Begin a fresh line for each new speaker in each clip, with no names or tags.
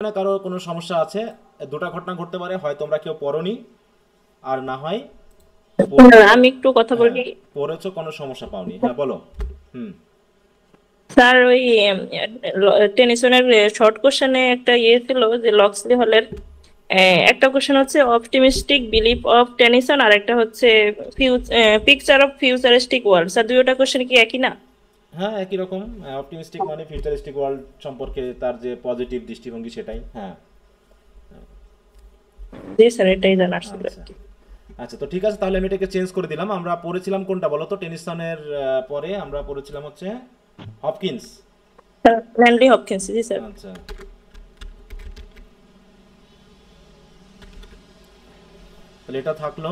না কারো কোনো সমস্যা আছে? দুটা ঘটনা ঘটতে পারে, হয় তোমরা কেউ পড়োনি, আর না হয়
না,
পড়েছো।
আমি একটু কথা
হ্যাঁ,
বলি।
পড়েছো কোনো সমস্যা পাওনি। হ্যাঁ, বলো। হুম।
স্যার, ওই টেনিসনের শর্ট কোশ্চেনে একটা ছিল যে লক্সলি হলের একটা কোশ্চেন হচ্ছে অপটিমিস্টিক বিলিফ অফ টেনিসন, আর একটা হচ্ছে picture of futuristic world. Sir, দুইটা কোশ্চেন কি একই না?
হ্যাঁ, একই রকম। অপটিমিস্টিক মানে ফিউচারিস্টিক ওয়ার্ল্ড সম্পর্কে তার যে পজিটিভ দৃষ্টিভঙ্গি সেটাই। হ্যাঁ।
জি স্যার, এটাই জানার ছিল আর
আচ্ছা।
কি।
আচ্ছা, তো ঠিক আছে, তাহলে আমি এটাকে চেঞ্জ করে দিলাম। আমরা পড়েছিলাম কোনটা বলো তো? টেনিসনের পরে আমরা পড়েছিলাম হচ্ছে হপকিন্স।
স্যার, ল্যান্ডলি হপকিন্স, জি স্যার।
আচ্ছা, তাহলে এটা থাকলো।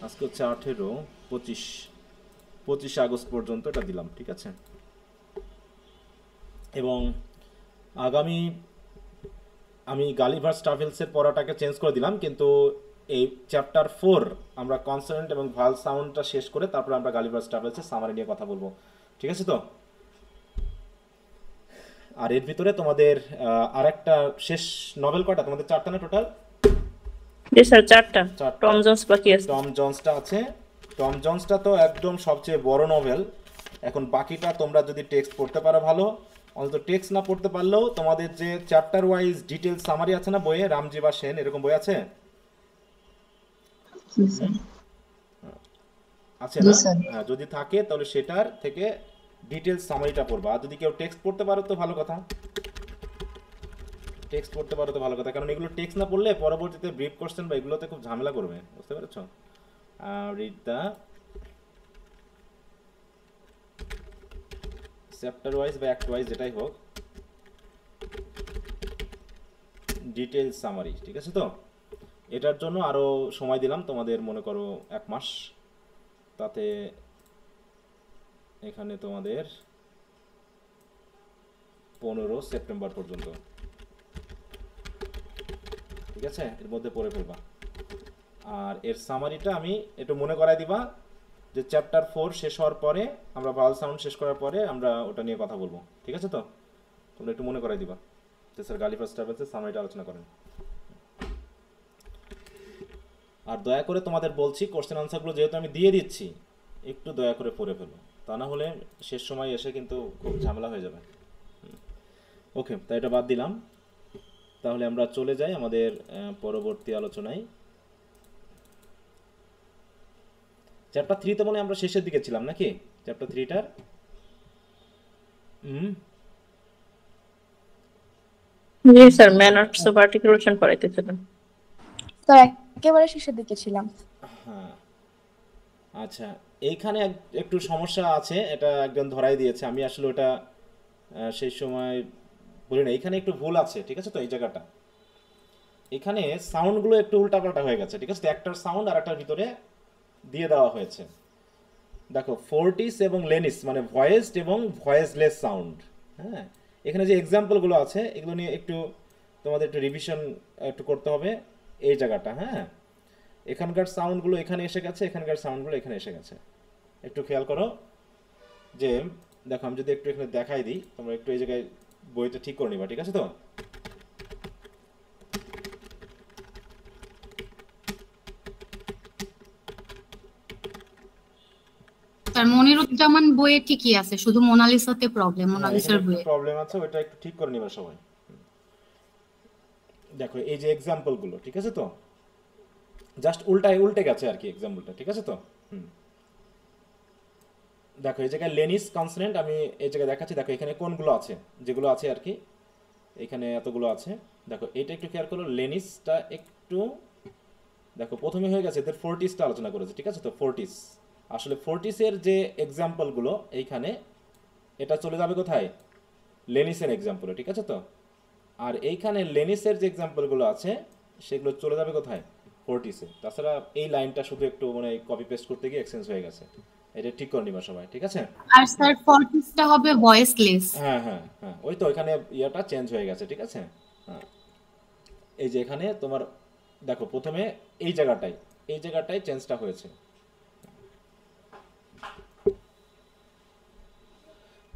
আজকে হচ্ছে 18, 25, 25 আগস্ট পর্যন্ত এটা দিলাম, ঠিক আছে। এবং আগামী আমি গালিভার স্টাফেলসের পড়াটাকে চেঞ্জ করে দিলাম, কিন্তু এই চ্যাপ্টার 4 আমরা কনসোনেন্ট এবং ভাল সাউন্ডটা শেষ করে তারপর আমরা গালিভার স্টাফেলসের সামারি নিয়ে কথা বলবো, ঠিক আছে তো? আর এর ভিতরে তোমাদের আরেকটা শেষ নভেল কয়টা তোমাদের? চারটা না টোটাল?
জি স্যার, চারটা।
চারটা।
টম জন্স বাকি আছে।
টম জন্সটা আছে। টম জন্সটা তো একদম সবচেয়ে বড় নভেল। এখন বাকিটা তোমরা যদি টেক্সট পড়তে পারো ভালো, অন্তত টেক্সট না পড়তে পারলেও তোমাদের যে চ্যাপ্টার ওয়াইজ ডিটেল সামারি আছে না বইয়ে, রামজি বা সেন এরকম বই আছে?
জি স্যার।
আছে
জি
না?
স্যার।
হ্যাঁ, যদি থাকে তাহলে সেটার থেকে ডিটেলস সামারিটা পড়বা। আর যদি কেউ টেক্সট পড়তে পারো তো ভালো কথা। টেক্সট পড়তে পারো তো ভালো কথা, কারণ এগুলো টেক্সট না পড়লে পরবর্তীতে ব্রিফ কোশ্চেন বা এগুলোতে খুব ঝামেলা করবে, বুঝতে পেরেছো? রিড দ্য চ্যাপ্টার ওয়াইজ বা অ্যাক্ট ওয়াইজ যেটাই হোক, ডিটেলস সামারি, ঠিক আছে তো? এটার জন্য আরও সময় দিলাম তোমাদের, মনে করো 1 মাস। তাতে এখানে তোমাদের 15 সেপ্টেম্বর পর্যন্ত, ঠিক আছে, এর মধ্যে পড়ে ফেলবা। আর এর সামারিটা আমি একটু মনে করাই দিবা যে চ্যাপ্টার 4 শেষ হওয়ার পরে, আমরা ভাল সাউন্ড শেষ করার পরে আমরা ওটা নিয়ে কথা বলবো, ঠিক আছে তো? তোমরা একটু মনে করাই দিবা যে স্যার গালিফাস ট্রাভেলসের সামারিটা আলোচনা করেন। আর দয়া করে তোমাদের বলছি, কোশ্চেন আনসারগুলো যেহেতু আমি দিয়ে দিচ্ছি, একটু দয়া করে পড়ে ফেলো। তা না হলে শেষ সময় এসে কিন্তু খুব ঝামেলা হয়ে যাবে। ওকে, তাই এটা বাদ দিলাম। তাহলে আমরা চলে যাই আমাদের পরবর্তী আলোচনায়। চ্যাপ্টার 3 তো মনে হয় আমরা শেষের দিকে ছিলাম নাকি? চ্যাপ্টার 3টার। হুম।
জি স্যার, ম্যানার্স অফ আর্টিকুলেশন পড়াইতেছিলেন।
স্যার, একেবারে শেষের দিকে ছিলাম।
হ্যাঁ। আচ্ছা, এইখানে একটু সমস্যা আছে, এটা একজন ধরাই দিয়েছে। আমি আসলে ওটা সেই সময় বলি না, এখানে একটু ভুল আছে, ঠিক আছে তো? এই জায়গাটা, এখানে সাউন্ডগুলো একটু উল্টাপাল্টা হয়ে গেছে, ঠিক আছে তো? একটার সাউন্ড আর একটার ভিতরে দিয়ে দেওয়া হয়েছে। দেখো, ফোর্টিস এবং লেনিস মানে ভয়েসড এবং ভয়েসলেস সাউন্ড। হ্যাঁ, এখানে যে এক্সাম্পলগুলো আছে এগুলো নিয়ে একটু তোমাদের একটু রিভিশন একটু করতে হবে এই জায়গাটা। হ্যাঁ, এখানকার সাউন্ডগুলো এখানে এসে গেছে, এখানকার সাউন্ডগুলো এখানে এসে গেছে। একটু খেয়াল করো যে, দেখো আমি যদি একটু এখানে দেখাই দিই, তোমরা একটু এই জায়গায় বইটা ঠিক করে নিবা, ঠিক আছে তো?
স্যার, মনিরুজ্জামান বইয়ে ঠিকই আছে, শুধু মোনালিসাতে প্রবলেম,
হ্যাঁ, এখানে
মোনালিসার
একটু
বইয়ে।
প্রবলেম আছে, ওইটা একটু ঠিক করে নিবা সবাই। দেখো এই যে এক্সাম্পলগুলো, ঠিক আছে তো? জাস্ট উল্টে গেছে আর কি এক্সাম্পলটা, ঠিক আছে তো? হুম। দেখো এই জায়গায় লেনিস কনসোনেন্ট আমি এই জায়গায় দেখাচ্ছি। দেখো এখানে কোনগুলো আছে, যেগুলো আছে আর কি, এখানে এতগুলো আছে। দেখো এটা একটু খেয়াল করো, লেনিসটা একটু দেখো প্রথমে হয়ে গেছে, এদের ফোর্টিসটা আলোচনা করেছে, ঠিক আছে তো? ফোর্টিস, আসলে ফোর্টিসের যে এক্সাম্পলগুলো এইখানে, এটা চলে যাবে কোথায়? লেনিসের এক্সাম্পলে, ঠিক আছে তো? আর এইখানে লেনিসের যে এক্সাম্পলগুলো আছে সেগুলো চলে যাবে কোথায়? ফোর্টিসে। তাছাড়া এই লাইনটা শুধু একটু মানে কপি পেস্ট করতে গিয়ে এক্সচেঞ্জ হয়ে গেছে। এটা ঠিক করে নিবা সবাই, ঠিক আছে?
আর স্যার, ফরটিসটা হবে ভয়েসলেস।
হ্যাঁ, হ্যাঁ, হ্যাঁ, ওই তো এখানে ইয়েটা চেঞ্জ হয়ে গেছে, ঠিক আছে? হ্যাঁ, এই যে এখানে তোমার দেখো প্রথমে এই জায়গাটাই, এই জায়গাটাই চেঞ্জটা হয়েছে।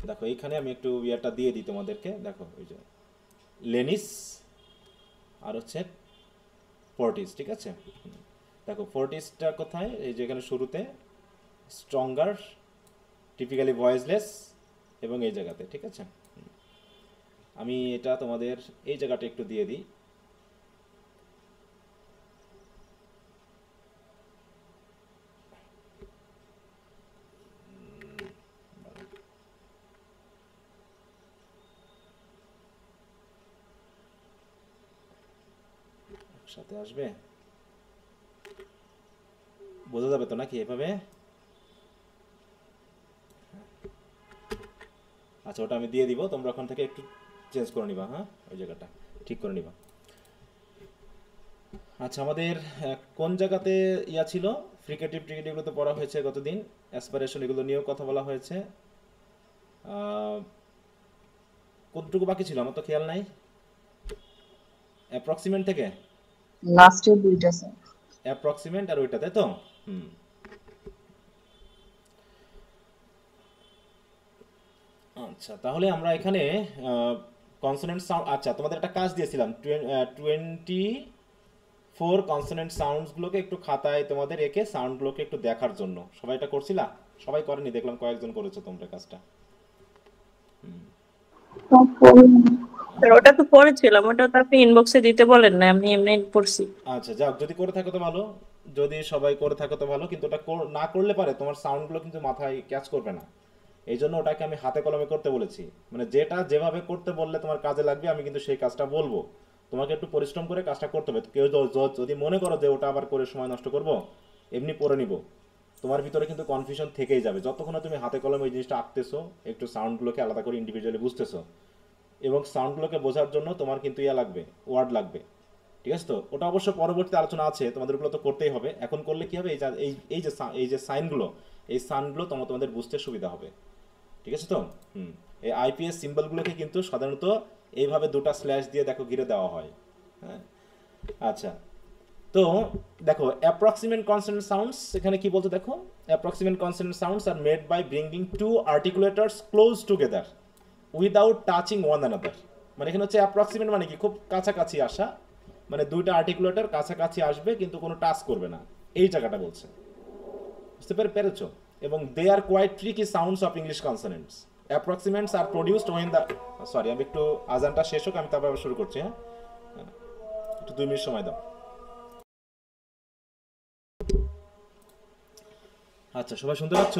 দেখো এইখানে আমি একটু ইয়েটা দিয়ে দিই তোমাদেরকে, দেখো ওই যে লেনিস আর হচ্ছে ফোর্টিস, ঠিক আছে। দেখো ফোর্টিসটা কোথায়, এই যে এখানে শুরুতে স্ট্রঙ্গার, টিপিক্যালি ভয়েসলেস, এবং এই জায়গাতে, ঠিক আছে। আমি এটা তোমাদের এই জায়গাটা একটু দিয়ে দিই। সাথে আসবে, বোঝা যাবে তো নাকি এভাবে? আচ্ছা, ওটা আমি দিয়ে দিব, তোমরা ওখান থেকে একটু চেঞ্জ করে নিবা, হ্যাঁ, ওই জায়গাটা ঠিক করে নিবা। আচ্ছা, আমাদের কোন জায়গাতে ইয়া ছিল, ফ্রিকেটিভ টিকেটিভগুলো তো পড়া হয়েছে গতদিন, অ্যাসপিরেশন এগুলো নিয়েও কথা বলা হয়েছে। কতটুকু বাকি ছিল আমার তো খেয়াল নাই, অ্যাপ্রক্সিমেট থেকে
লাস্টের দুইটা স্যার।
অ্যাপ্রক্সিমেট আর ওইটা, তাই তো? আচ্ছা, তাহলে আমরা এখানে কনসোনেন্ট সাউন্ড, আচ্ছা তোমাদের একটা কাজ দিয়েছিলাম 24 কনসোনেন্ট সাউন্ডসগুলোকে একটু খাতায় তোমাদের এঁকে সাউন্ডগুলোকে একটু দেখার জন্য। সবাই এটা করছিলা? সবাই করেনি, দেখলাম কয়েকজন করেছো তোমরা কাজটা।
স্যার ওটা তো পড়েছিলাম, ওটা তো আপনি ইনবক্সে দিতে বলেন না, আমি এমনি পড়ছি।
আচ্ছা, যাক, যদি করে থাকো তো ভালো, যদি সবাই করে থাকো তো ভালো, কিন্তু ওটা না করলে পারে তোমার সাউন্ডগুলো কিন্তু মাথায় ক্যাচ করবে না। এই জন্য ওটাকে আমি হাতে কলমে করতে বলেছি, মানে যেটা যেভাবে করতে বললে তোমার কাজে লাগবে আমি কিন্তু সেই কাজটা বলবো। তোমাকে একটু পরিশ্রম করে কাজটা করতে হবে। কেউ যদি মনে করো যে ওটা আবার করে সময় নষ্ট করব, এমনি পড়ে নিব, তোমার ভিতরে কিন্তু কনফিউশন থেকেই যাবে। যতক্ষণ না তুমি হাতে কলমে এই জিনিসটা আঁকতেছো, একটু সাউন্ডগুলোকে আলাদা করে ইন্ডিভিজুয়ালি বুঝতেছো, এবং সাউন্ডগুলোকে বোঝার জন্য তোমার কিন্তু ইয়া লাগবে, ওয়ার্ড লাগবে, ঠিক আছে। তো ওটা অবশ্য পরবর্তী আলোচনা আছে, তোমাদের ওগুলো তো করতেই হবে। এখন করলে কি হবে, এই যে সাইনগুলো, এই সাইনগুলো তোমাদের বুঝতে সুবিধা হবে, ঠিক আছে তো। এই আইপিএস সিম্বলগুলোকে কিন্তু সাধারণত এইভাবে দুটো স্ল্যাশ দিয়ে দেখো ঘিরে দেওয়া হয়, হ্যাঁ। আচ্ছা, তো দেখো অ্যাপ্রক্সিমেট কনসোনেন্ট সাউন্ডস এখানে কি বলতে দেখো, approximate consonant sounds are made by bringing two articulators close together without touching one another. মানে এখানে হচ্ছে অ্যাপ্রক্সিমেট মানে কি, খুব কাছাকাছি আসা, মানে দুইটা আর্টিকুলেটর কাছাকাছি আসবে কিন্তু কোনো টাচ করবে না, এই জায়গাটা বলছে, বুঝতে পেরেছো? এবং they are quite tricky sounds of English consonants. Approximants are produced when the, sorry আমি একটু আজানটা শেষ হোক, আমি তারপর আবার শুরু করছি, হ্যাঁ, একটু 2 মিনিট সময় দাও। আচ্ছা, সবাই শুনতে পাচ্ছ?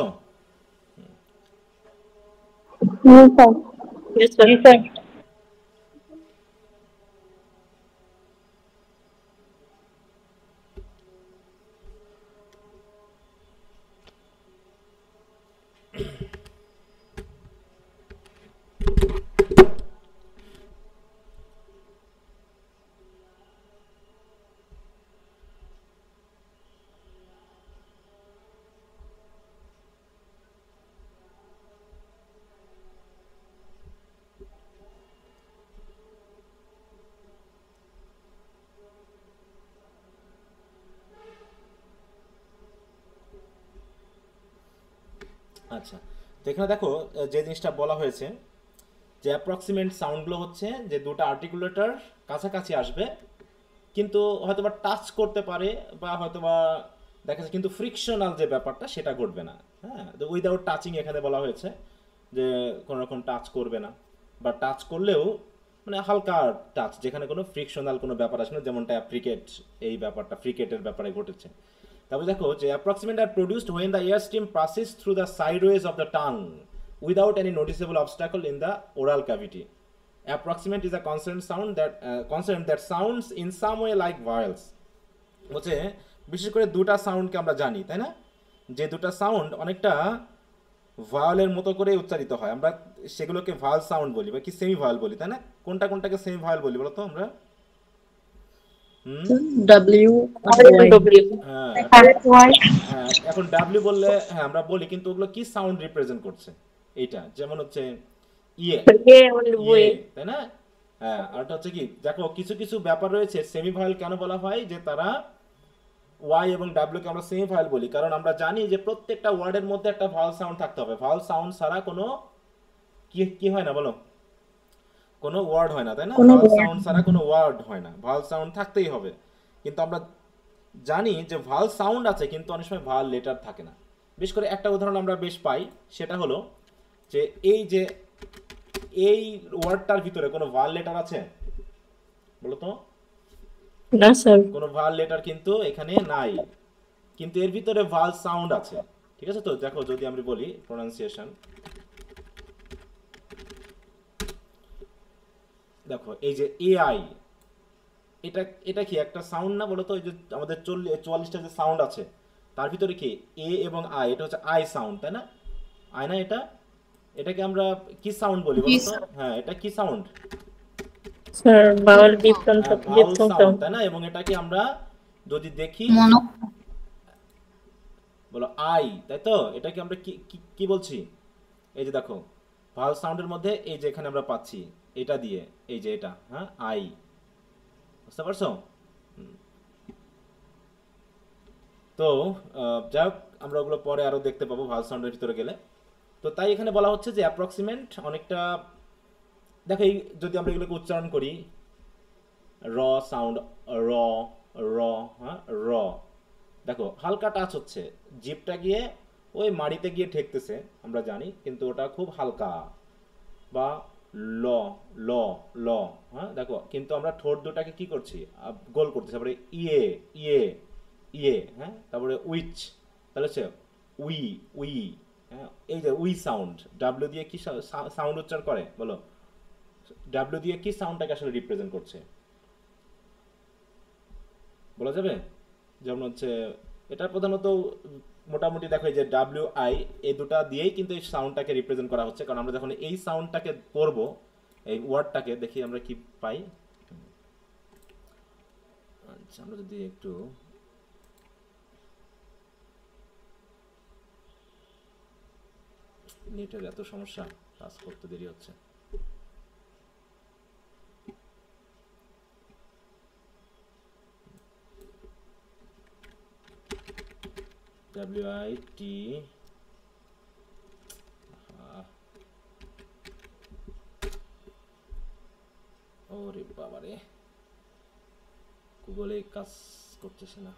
Yes, sir.
আচ্ছা, তো এখানে দেখো যে জিনিসটা বলা হয়েছে যে অ্যাপ্রক্সিমেট সাউন্ডগুলো হচ্ছে যে দুটো আর্টিকুলেটর কাছাকাছি আসবে কিন্তু হয়তোবা টাচ করতে পারে, বা হয়তোবা দেখা যাচ্ছে কিন্তু ফ্রিকশনাল যে ব্যাপারটা সেটা ঘটবে না, হ্যাঁ। তো উইদাউট টাচিং এখানে বলা হয়েছে যে কোনো রকম টাচ করবে না, বা টাচ করলেও মানে হালকা টাচ, যেখানে কোনো ফ্রিকশনাল কোনো ব্যাপার আসে না, যেমনটা অ্যাপ্রিকেট, এই ব্যাপারটা ফ্রিকেটের ব্যাপারে ঘটেছে। তারপর দেখো যে approximate are produced when the air stream passes through the sideways of the tongue without any noticeable obstacle in the oral cavity. Approximate is a consonant that sounds in some way like vowels. বলছে বিশেষ করে দুটা সাউন্ডকে আমরা জানি, তাই না, যে দুটা সাউন্ড অনেকটা ভাওয়ালের মতো করে উচ্চারিত হয়, আমরা সেগুলোকে ভাওয়াল সাউন্ড বলি বা কি সেমি ভাওয়াল বলি, তাই না? কোনটাকে সেমি ভাওয়াল বলি বলো তো আমরা?
ডাব্লিউ
এখন ডাব্লিউ বললে হ্যাঁ আমরা বলি, কিন্তু ওগুলো কি সাউন্ড রিপ্রেজেন্ট করছে, এইটা যেমন হচ্ছে ইয়ে, তাই না? হ্যাঁ, আর এটা হচ্ছে কি, দেখো কিছু কিছু ব্যাপার রয়েছে সেমি ভাওয়াল কেন বলা হয়, যে তারা ওয়াই এবং ডাব্লিউ কে আমরা সেমি ভাওয়াল বলি, কারণ আমরা জানি যে প্রত্যেকটা ওয়ার্ডের মধ্যে একটা ভাওয়াল সাউন্ড থাকতে হবে। ভাওয়াল সাউন্ড ছাড়া কোনো কি হয় না বলো, কোনো ওয়ার্ড হয় না, তাই না?
কোনো
ভাওয়াল
word
সাউন্ড ছাড়া কোনো ওয়ার্ড হয় না, ভাওয়াল সাউন্ড থাকতেই হবে। কিন্তু আমরা জানি যে ভাওয়াল সাউন্ড আছে কিন্তু অনেক সময় ভাওয়াল লেটার থাকে না। বিশেষ করে একটা উদাহরণ আমরা বেশ পাই, সেটা হলো যে এই ওয়ার্ডটার ভিতরে কোনো ভাওয়াল লেটার আছে বলো তো?
না স্যার।
কোনো ভাওয়াল লেটার কিন্তু এখানে নাই, কিন্তু এর ভিতরে ভাওয়াল সাউন্ড আছে। ঠিক আছে, তো দেখো যদি আমরা বলি প্রোনাউন্সিয়েশন, দেখো এই যে এআই, এটা এটা কি একটা সাউন্ড না বলো তো? এই যে আমাদের 44টা যে সাউন্ড আছে তার ভিতরে কি এ এবং আই, এটা হচ্ছে আই সাউন্ড, তাই না? আই না এটা? এটাকে আমরা কি সাউন্ড বলি বলো তো? হ্যাঁ, এটা কি sound?
Sir vowel diphthong
vowel sound,
sound.
তাই না? এবং এটাকে আমরা যদি দেখি
মনো
বলো আই, তাই তো? এটাকে আমরা কি কি কি বলছি? এই যে দেখো ভাওয়াল সাউন্ডের মধ্যে এই যে এখানে আমরা পাচ্ছি এটা দিয়ে, এই যে এটা, হ্যাঁ আই, বুঝতে পারছো? তো যাই হোক, আমরা ওগুলো পরে আরো দেখতে পাবো ভাওয়াল সাউন্ডের ভিতরে গেলে। তো তাই এখানে বলা হচ্ছে যে অ্যাপ্রক্সিমেট অনেকটা, দেখো এই যদি আমরা এগুলোকে উচ্চারণ করি, র সাউন্ড, র র, হ্যাঁ র, দেখো হালকা টাচ হচ্ছে, জিভটা গিয়ে ওই মাড়িতে গিয়ে ঠেকতেছে আমরা জানি, কিন্তু ওটা খুব হালকা। বা ল ল ল, হ্যাঁ দেখো, কিন্তু আমরা ঠোঁট দুটাকে কি করছি, গোল করতেছি। তারপরে ইয়ে ইয়ে ইয়ে, হ্যাঁ তারপরে উইচ, তাহলে হচ্ছে উই উই, হ্যাঁ এই যে উই সাউন্ড, ডাব্লিউ দিয়ে কি সাউন্ড উচ্চারণ করে বলো? ডাব্লিউ দিয়ে কি সাউন্ডটাকে আসলে রিপ্রেজেন্ট করছে বলা যাবে? যেমন হচ্ছে এটা প্রধানত মোটামুটি দেখো এই যে ডাব্লিউ আই, এই দুটা দিয়েই কিন্তু এই সাউন্ডটাকে রিপ্রেজেন্ট করা হচ্ছে। কারণ আমরা যখন এই সাউন্ডটাকে পড়বো, এই ওয়ার্ডটাকে দেখি আমরা কি পাই। আচ্ছা, আমরা যদি একটু নেটের এত সমস্যা, কাজ করতে দেরি হচ্ছে। WIT, ওরে বাবারে, গুগলে কাজ করতেছে না।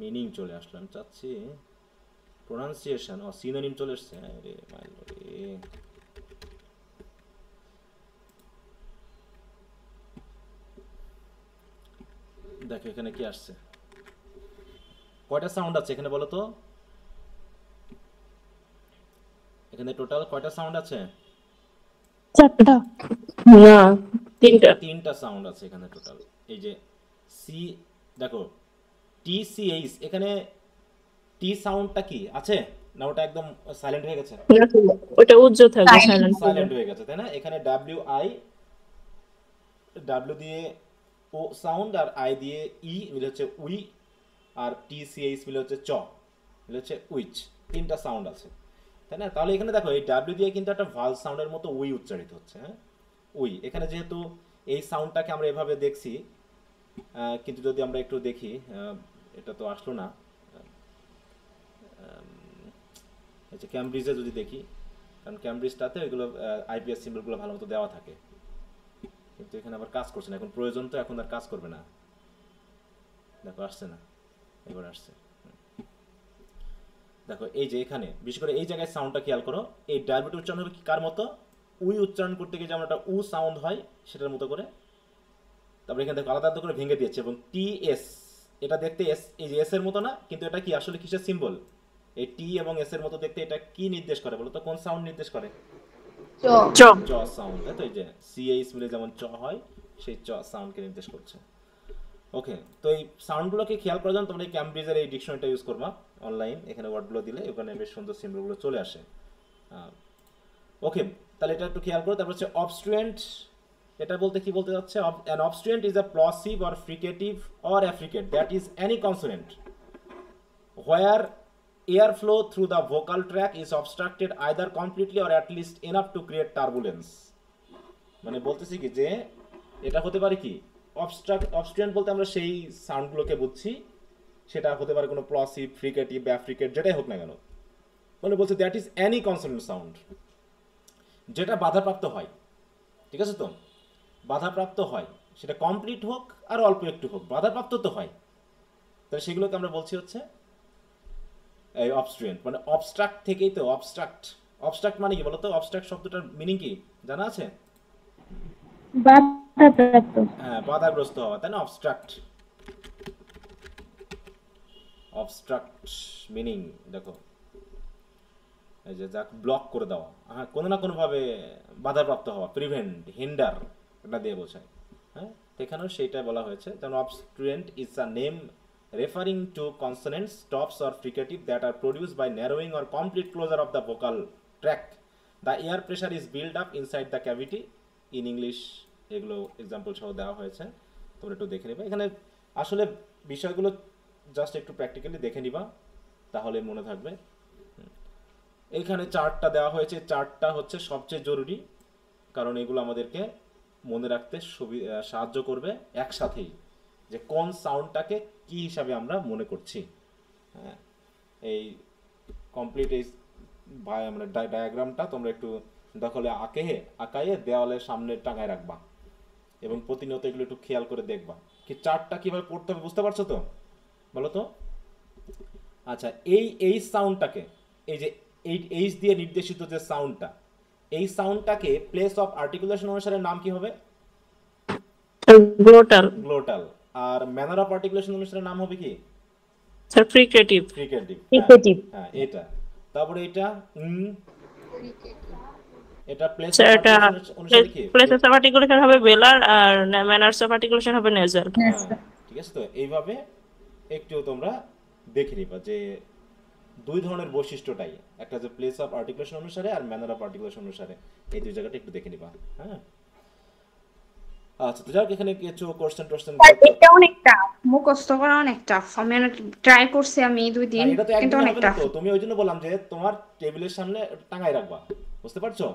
মিনিং চলে আসলো, আমি চাচ্ছি প্রোনাউন্সিয়েশন ও সিনোনিম চলে এসছে। আরে মাইল রে, দেখো এখানে কি আসছে, কয়টা সাউন্ড আছে এখানে বলো তো? এখানে টোটাল কয়টা সাউন্ড আছে?
4টা।
না, 3টা।
3টা সাউন্ড আছে এখানে টোটাল। এই যে সি, দেখো TCH, এখানে টি সাউন্ডটা কি আছে না? ওটা একদম সাইলেন্ট হয়ে গেছে,
ওটা উজ্জ্বল থাকবে, সাইলেন্ট থাকবে।
সাইলেন্ট হয়ে গেছে, তাই না? এখানে WI, ডাব্লিউ দিয়ে ও সাউন্ড, আর আই দিয়ে ই মিলে হচ্ছে উই, আর TCH মিলে হচ্ছে চ, মিলে হচ্ছে উইচ। 3টা সাউন্ড আছে, তাই না? তাহলে এখানে দেখো এই ডাব্লিউ দিয়ে কিন্তু একটা ভাল সাউন্ডের মতো উই উচ্চারিত হচ্ছে, হ্যাঁ উই। এখানে যেহেতু এই সাউন্ডটাকে আমরা এভাবে দেখছি, কিন্তু যদি আমরা একটু দেখি, এটা তো আসলো না, আচ্ছা ক্যামব্রিজে যদি দেখি, কারণ ক্যামব্রিজটাতে ওইগুলো IPS সিম্বলগুলো ভালো মতো দেওয়া থাকে, কিন্তু এখানে আবার কাজ করছে না। এখন প্রয়োজন তো, এখন আর কাজ করবে না। দেখো আসছে না, এবার আসছে। দেখো এই যে এখানে বিশেষ করে এই জায়গায় সাউন্ডটা খেয়াল করো, এই ডায়াবেটিক উচ্চারণ হবে কি কার মতো? উই উচ্চারণ করতে গিয়ে যেমন একটা উ সাউন্ড হয় সেটার মতো করে। তারপরে এখানে দেখো আলাদা আলাদা করে ভেঙে দিয়েছে। এবং TS, এটা দেখতে এস, এই যে এস এর মতো না, কিন্তু এটা কি আসলে কিসের সিম্বল? এই টি এবং এস এর মতো দেখতে, এটা কি নির্দেশ করে বলো তো? কোন সাউন্ড নির্দেশ করে?
চ।
চ সাউন্ড, তাই তো? এই যে CH মিলে যেমন চ হয়, সেই চ সাউন্ডকে নির্দেশ করছে। ওকে, তো এই সাউন্ডগুলোকে খেয়াল করার জন্য তোমরা এই ক্যামব্রিজের এই ডিকশনারিটা ইউজ করবা অনলাইন। এখানে ওয়ার্ডগুলো দিলে ওখানে বেশ সুন্দর সিম্বলগুলো চলে আসে। ওকে, তাহলে এটা একটু খেয়াল করো। তারপর হচ্ছে অবস্ট্রুয়েন্ট এটা বলতে কি বলতে যাচ্ছে, an obstruent is a plosive or fricative or affricate that is any consonant where airflow through the vocal tract is obstructed either completely or at least enough to create turbulence. মানে বলতেছি কি যে এটা হতে পারে কি অবস্ট্রুয়েন্ট বলতে আমরা সেই সাউন্ডগুলোকে বুঝছি, সেটা হতে পারে কোনো প্লসিভ, ফ্রিকেটিভ, অ্যাফ্রিকেট, যেটাই হোক না কেন। মানে বলছে that is any consonant sound, যেটা বাধাপ্রাপ্ত হয়, ঠিক আছে তো, বাধাপ্রাপ্ত হয়, সেটা কমপ্লিট হোক আর অল্প একটু হোক, বাধাপ্রাপ্ত তো হয়, তাহলে সেগুলোকে আমরা বলছি হচ্ছে এই অবস্ট্রুয়েন্ট। মানে অবস্ট্রাক্ট থেকেই তো, অবস্ট্রাক্ট মানে কি বলতো, অবস্ট্রাক্ট শব্দটার মিনিং কি জানা আছে?
বাধাপ্রাপ্ত।
হ্যাঁ, বাধাগ্রস্ত হওয়া, তাই না? অবস্ট্রাক্ট মিনিং দেখো, এই যে যাক ব্লক করে দেওয়া, হ্যাঁ, কোনো না কোনোভাবে বাধাপ্রাপ্ত হওয়া, প্রিভেন্ট, হিন্ডার, এটা দিয়ে বোঝায়। হ্যাঁ, এখানেও সেইটা বলা হয়েছে, যেমন obstruent is a name referring to consonants, stops or fricative that are produced by narrowing or complete closure of the vocal tract. The air pressure is built up inside the cavity. In English এগুলো example সহ দেওয়া হয়েছে, তোমরা একটু দেখে নিবা। এখানে আসলে বিষয়গুলো জাস্ট একটু প্র্যাকটিক্যালি দেখে নিবা, তাহলে মনে থাকবে। এখানে চার্টটা দেওয়া হয়েছে, চার্টটা হচ্ছে সবচেয়ে জরুরি, কারণ এগুলো আমাদেরকে মনে রাখতে সাহায্য করবে একসাথেই, যে কোন সাউন্ডটাকে কি হিসাবে আমরা মনে করছি। হ্যাঁ, এই কমপ্লিট এই আমরা ডায়াগ্রামটা তোমরা একটু দখলে আঁকায়ে দেওয়ালের সামনে টাঙায় রাখবা এবং প্রতিনিয়ত এগুলো একটু খেয়াল করে দেখবা, কি চার্টটা কিভাবে পড়তে হবে বুঝতে পারছো তো? বলো তো। আচ্ছা, এই সাউন্ডটাকে, এই যে এইচ দিয়ে নির্দেশিত যে সাউন্ডটা, এই সাউন্ডটাকে প্লেস অফ আর্টিকুলেশন অনুসারে নাম কি হবে? Glottal. R manner of articulation অনুসারে নাম হবে কি?
Sir fricative.
হ্যাঁ, এটা। তারপরে এটা এটা প্লেস
স্যার
অফ
এটা
আর্টিকুলেশন অনুসারে কি?
প্লেসেস অফ আর্টিকুলেশন হবে বেলার, আর ম্যানার্স অফ আর্টিকুলেশন হবে নেজাল।
ঠিক আছে তো, এইভাবে একটু তোমরা দেখে নিবা যে দুই ধরনের বৈশিষ্ট্যটাই, একটা যে প্লেস অফ আর্টিকুলেশন অনুসারে আর ম্যানার অফ আর্টিকুলেশন অনুসারে, এই দুই জায়গাটা একটু দেখে নিবা। হ্যাঁ, আচ্ছা, তো যাক এখানে কিছু কোশ্চেন
এটা অনেক টাফ, মুখস্থ করা অনেক টাফ। আমি ট্রাই করছি আমি 2 দিন,
এটা তো
কিন্তু
একদম
অনেক টাফ।
তো তুমি ওই জন্য বললাম যে তোমার টেবিলের সামনে টাঙায় রাখবা, বুঝতে পারছো,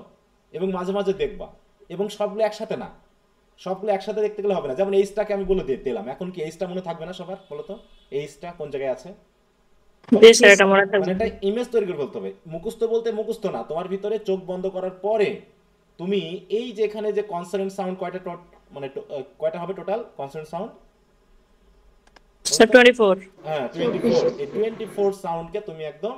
এবং মাঝে মাঝে দেখবা, এবং সবগুলো একসাথে না, সবগুলো একসাথে দেখতে গেলে হবে না। যেমন এইচটাকে আমি বলে দিলাম, এখন কি এইচটা মনে থাকবে না সবার? বলো তো, এইচটা কোন জায়গায় আছে?
জি স্যার, এটা মনে থাকবে।
মানে একটা ইমেজ তৈরি করে ফেলতে হবে। মুখস্থ বলতে মুখস্থ না, তোমার ভিতরে চোখ বন্ধ করার পরে তুমি এই যে এখানে যে কনসোনেন্ট সাউন্ড কয়টা হবে টোটাল কনসোনেন্ট সাউন্ড?
স্যার 24।
হ্যাঁ, 24। এই 24 সাউন্ডকে তুমি একদম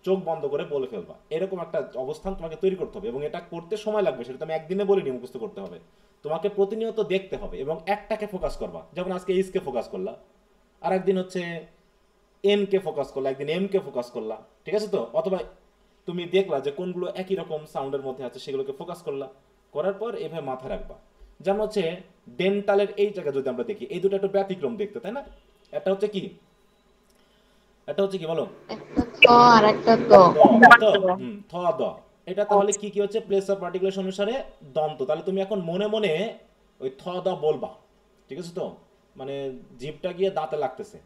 চোখ বন্ধ করে বলে ফেলবা, এরকম একটা অবস্থান তোমাকে তৈরি করতে হবে। এবং এটা করতে সময় লাগবে, সেটা তুমি একদিনে বলিনি, মুখস্থ করতে হবে। তোমাকে প্রতিনিয়ত দেখতে হবে এবং একটাকে ফোকাস করবা। যেমন আজকে এইচ কে ফোকাস করলা, আর একদিন হচ্ছে এন কে ফোকাস করলা, একদিন এম কে ফোকাস করলা, ঠিক আছে তো? অথবা তুমি দেখলা যে কোনগুলো একই রকম সাউন্ডের মধ্যে আছে, সেগুলোকে ফোকাস করলা, করার পর এভাবে মাথায় রাখবা। যেমন হচ্ছে ডেন্টালের এই জায়গা যদি আমরা দেখি, এই দুটো একটু ব্যতিক্রম দেখতে, তাই না? একটা হচ্ছে কি, বলো?
আর একটা
থ দ। এটা তাহলে কি কি হচ্ছে? প্লেস অফ আর্টিকুলেশন অনুসারে দন্ত। তাহলে তুমি এখন মনে মনে ওই থ দ বলবা, ঠিক আছে তো? মানে জিভটা গিয়ে দাঁতে লাগতেছে,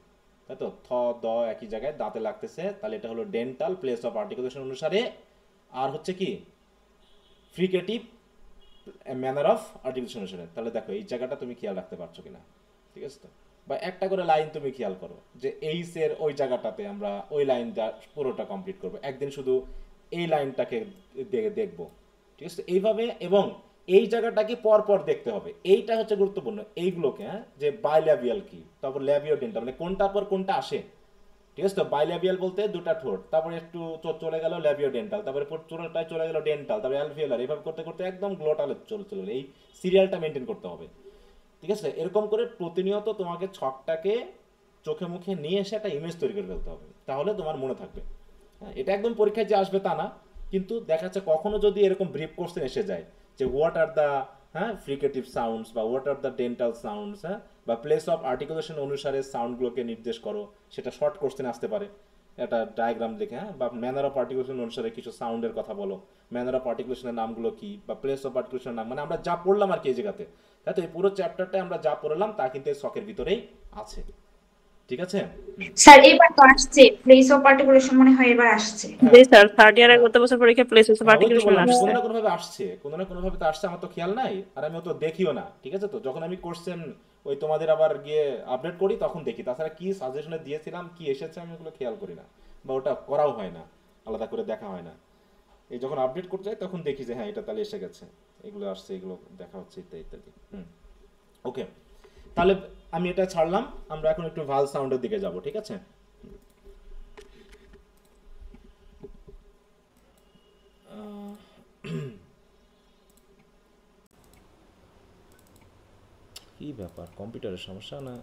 তাই তো? থ দ একই জায়গায় দাঁতে লাগতেছে, তাহলে এটা হলো ডেন্টাল প্লেস অফ আর্টিকুলেশন অনুসারে। আর হচ্ছে কি ফ্রিকেটিভ ম্যানার অফ আর্টিকুলেশন অনুসারে। তাহলে দেখো এই জায়গাটা তুমি খেয়াল রাখতে পারছো কিনা, ঠিক আছে তো? বা একটা করে লাইন তুমি খেয়াল করো যে এইচ এর ওই জায়গাটাতে আমরা ওই লাইনটা পুরোটা কমপ্লিট করবো, একদিন শুধু এই লাইনটাকে দেখবো, ঠিক আছে? এইভাবে, এবং এই জায়গাটাকে পর পর দেখতে হবে, এইটা হচ্ছে গুরুত্বপূর্ণ। এইগুলোকে, হ্যাঁ, যে বাইল্যাবিয়াল কি, তারপর ল্যাবিও ডেন্টাল, মানে কোনটার পর কোনটা আসে, ঠিক আছে তো? বাইল্যাবিয়াল বলতে দুটা ঠোঁট, তারপরে একটু চলে গেল ল্যাবিও ডেন্টাল, তারপরে পুরোটাই চলে গেল ডেন্টাল, তারপরে অ্যালভিওলার, এভাবে করতে করতে একদম গ্লোটালে চলে এই সিরিয়ালটা মেনটেন করতে হবে, ঠিক আছে? এরকম করে প্রতিনিয়ত তোমাকে ছকটাকে চোখে মুখে নিয়ে এসে একটা ইমেজ তৈরি করে ফেলতে হবে, তাহলে তোমার মনে থাকবে। হ্যাঁ, এটা একদম পরীক্ষায় যে আসবে তা না, কিন্তু দেখা যাচ্ছে কখনো যদি এরকম ব্রিফ কোশ্চেন এসে যায় যে what are the fricative sounds বা what are the dental sounds, বা প্লেস অফ আর্টিকুলেশন অনুসারে সাউন্ডগুলোকে নির্দেশ করো, সেটা শর্ট কোশ্চেন আসতে পারে একটা ডায়াগ্রাম দেখে, বা ম্যানার অফ আর্টিকুলেশন অনুসারে কিছু সাউন্ডের কথা বলো, ম্যানার অফ আর্টিকুলেশনের নামগুলো কি, বা প্লেস অফ আর্টিকুলেশনের নাম, মানে আমরা যা পড়লাম আর কি এই জায়গাতে, তাই তো এই পুরো চ্যাপ্টারটা আমরা যা পড়লাম তা কিন্তু এই শখের ভিতরেই আছে, ঠিক আছে?
স্যার এবার তো আসছে প্লেস অফ পার্টিকুলেশন মনে হয় এবার আসছে।
জি স্যার, থার্ড ইয়ারের গত বছর পরীক্ষা প্লেস হচ্ছে
হ্যাঁ, ওই তো
পার্টিকুলেশন
বললাম
আসছে।
কোনো না কোনো ভাবে আসছে, কোনো না কোনো ভাবে তো আসছে, আমার তো খেয়াল নাই আর আমি তো দেখিও না, ঠিক আছে? তো যখন আমি কোশ্চেন ওই তোমাদের আবার গিয়ে আপডেট করি তখন দেখি, তাছাড়া কি সাজেশনে দিয়েছিলাম কি এসেছে আমি ওগুলো খেয়াল করি না, বা ওটা করাও হয় না, আলাদা করে দেখা হয় না। এই যখন আপডেট করতে যাই তখন দেখি যে হ্যাঁ এটা তাহলে এসে গেছে, এগুলো আসছে, এগুলো দেখা হচ্ছে ইত্যাদি ইত্যাদি। ওকে, তাহলে আমি এটা ছাড়লাম, আমরা এখন একটু ভাল সাউন্ডের দিকে যাব, ঠিক আছে? কি ব্যাপার, কম্পিউটারের সমস্যা না?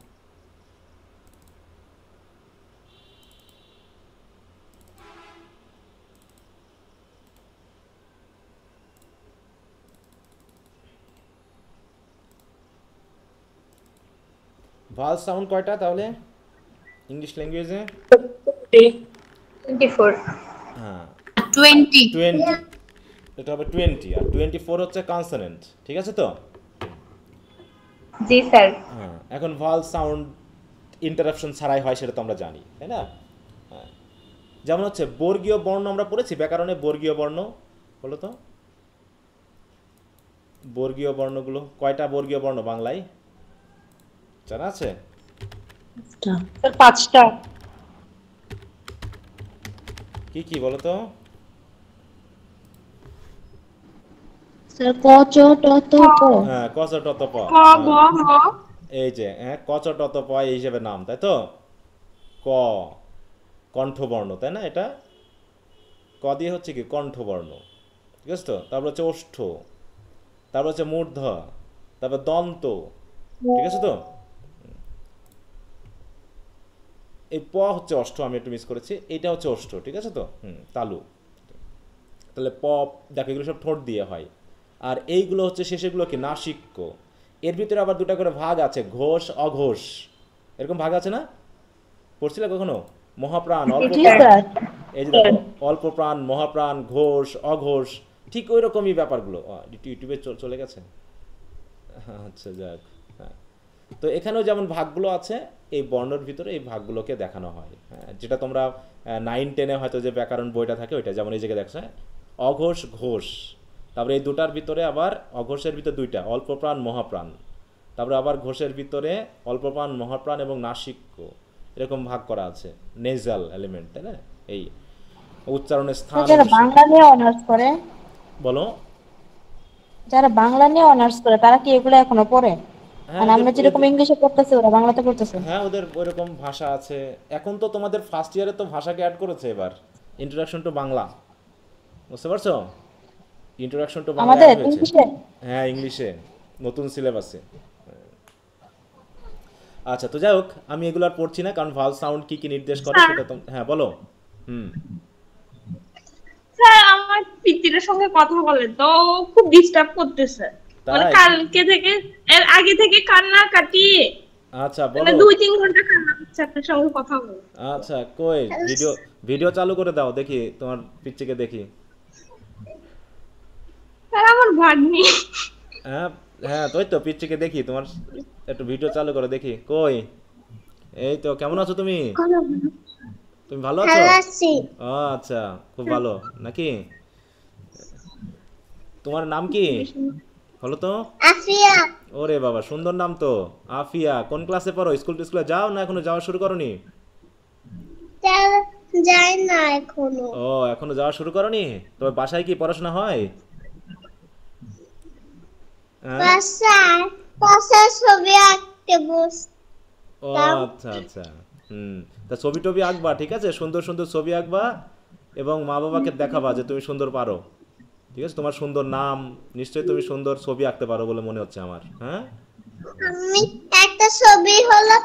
ভাল সাউন্ড কয়টা তাহলে ইংলিশ ল্যাঙ্গুয়েজে?
24
হ্যাঁ
20
20, এটা হবে 20 আর 24 হচ্ছে কনসোনেন্ট, ঠিক আছে তো?
জি স্যার।
হ্যাঁ, এখন ভাল সাউন্ড ইন্টারাপশন ছাড়াই হয় সেটা তো আমরা জানি, তাই না? হ্যাঁ, যেমন হচ্ছে বর্গীয় বর্ণ আমরা পড়েছি ব্যাকরণে, বর্গীয় বর্ণ বলো তো, বর্গীয় বর্ণগুলো কয়টা বর্গীয় বর্ণ বাংলায় জানা আছে?
স্যার 5টা।
কি কি বলো তো?
স্যার ক চ ট ত প।
হ্যাঁ, কচ টত প,
ক গ ম।
এই যে হ্যাঁ কচ টত প এই হিসেবে নাম, তাই তো? ক কণ্ঠবর্ণ, তাই না? এটা ক দিয়ে হচ্ছে কি কণ্ঠবর্ণ, ঠিক আছে তো? তারপর হচ্ছে ওষ্ঠ, তারপর হচ্ছে মূর্ধ, তারপর দন্ত, ঠিক আছে তো? এই প হচ্ছে অষ্ট, আমি একটু মিস করেছি, এটা হচ্ছে অষ্ট, ঠিক আছে তো? তালু। তাহলে প দেখো এগুলো সব ঠোঁট দিয়ে হয়, আর এইগুলো হচ্ছে শেষেগুলো কি নাসিক্য। এর ভিতরে আবার দুটা করে ভাগ আছে, ঘোষ অঘোষ, এরকম ভাগ আছে না? পড়ছিলে কখনো? মহাপ্রাণ অল্প
জি
প্রাণ,
স্যার।
এই যে দেখো অল্প প্রাণ, মহাপ্রাণ, ঘোষ অঘোষ, ঠিক ওই রকমই ব্যাপারগুলো। ইউটিউবে চলে গেছে, আচ্ছা যাক। হ্যাঁ, তো এখানেও যেমন ভাগগুলো আছে এই বর্ণের ভিতরে এই ভাগগুলোকে দেখানো হয়। হ্যাঁ, যেটা তোমরা 9-10-এ হয়তো যে ব্যাকরণ বইটা থাকে ওইটা, যেমন এই জায়গায় দেখছো অঘোষ ঘোষ, তারপরে এই দুটার ভিতরে আবার অঘোষের ভিতরে দুইটা অল্প প্রাণ মহাপ্রাণ, তারপরে আবার ঘোষের ভিতরে অল্প প্রাণ মহাপ্রাণ এবং নাসিক্য, এরকম ভাগ করা আছে, নেজাল এলিমেন্ট, তাই না? এই উচ্চারণের স্থান
যারা
অনুসারে।
বাংলা নিয়ে অনার্স করে,
বলো।
যারা বাংলা নিয়ে অনার্স করে তারা কি এগুলো এখনো পড়ে?
হ্যাঁ,
মানে আমরা যেরকম ইংলিশে পড়তেছি ওরা বাংলাতে পড়তেছে।
হ্যাঁ, ওদের ওইরকম ভাষা আছে। এখন তো তোমাদের ফার্স্ট ইয়ারে তো ভাষাকে অ্যাড করেছে এবার, ইন্ট্রোডাকশন টু বাংলা, বুঝতে পারছো? ইন্ট্রোডাকশন টু বাংলা
আমাদের
অ্যাড হয়েছে।
ইংলিশে
হ্যাঁ, ইংলিশে নতুন সিলেবাসে। আচ্ছা, তো যাই হোক, আমি এগুলো আর পড়ছি না, কারণ ভাল সাউন্ড কি কি নির্দেশ করে সেটা তো। হ্যাঁ বলো।
স্যার আমার পিতির সঙ্গে কথা বলে তো খুব ডিস্টার্ব করতেছে। মানে
তাই?
কালকে থেকে এর আগে থেকে কান্না কাটিয়ে
আচ্ছা
মানে
বলো।
2-3 ঘন্টা কান্না করছে আপনার সঙ্গে কথা বলে।
আচ্ছা, কই ভিডিও চালু করে দাও দেখি, তোমার পিচ্চিকে দেখি।
স্যার আমার ভাগ্নি।
হ্যাঁ হ্যাঁ, তাই তো, পিচ্চিকে দেখি তোমার, একটু ভিডিও চালু করে দেখি। কই? এই তো, কেমন আছো তুমি? তুমি ভালো আছো? ও আচ্ছা, খুব ভালো নাকি? তোমার নাম কি বলো তো?
আফিয়া।
ওরে বাবা, সুন্দর নাম তো, আফিয়া। কোন ক্লাসে পড়ো? স্কুলে যাও না এখনো যাওয়া শুরু করনি?
যাই না এখনো।
ও, এখনো যাওয়া শুরু করনি? তবে বাসায় কি পড়াশোনা হয়? হ্যাঁ?
বাসায় ছবি আঁকতে বস।
ও আচ্ছা আচ্ছা, তা ছবি টবি আঁকবা, ঠিক আছে? সুন্দর সুন্দর ছবি আঁকবা এবং মা বাবাকে দেখাবা যে তুমি সুন্দর পারো, ঠিক আছে? তোমার সুন্দর নাম, নিশ্চয়ই তুমি সুন্দর ছবি আঁকতে পারো বলে মনে হচ্ছে আমার। হ্যাঁ,
আমি একটা ছবি হলো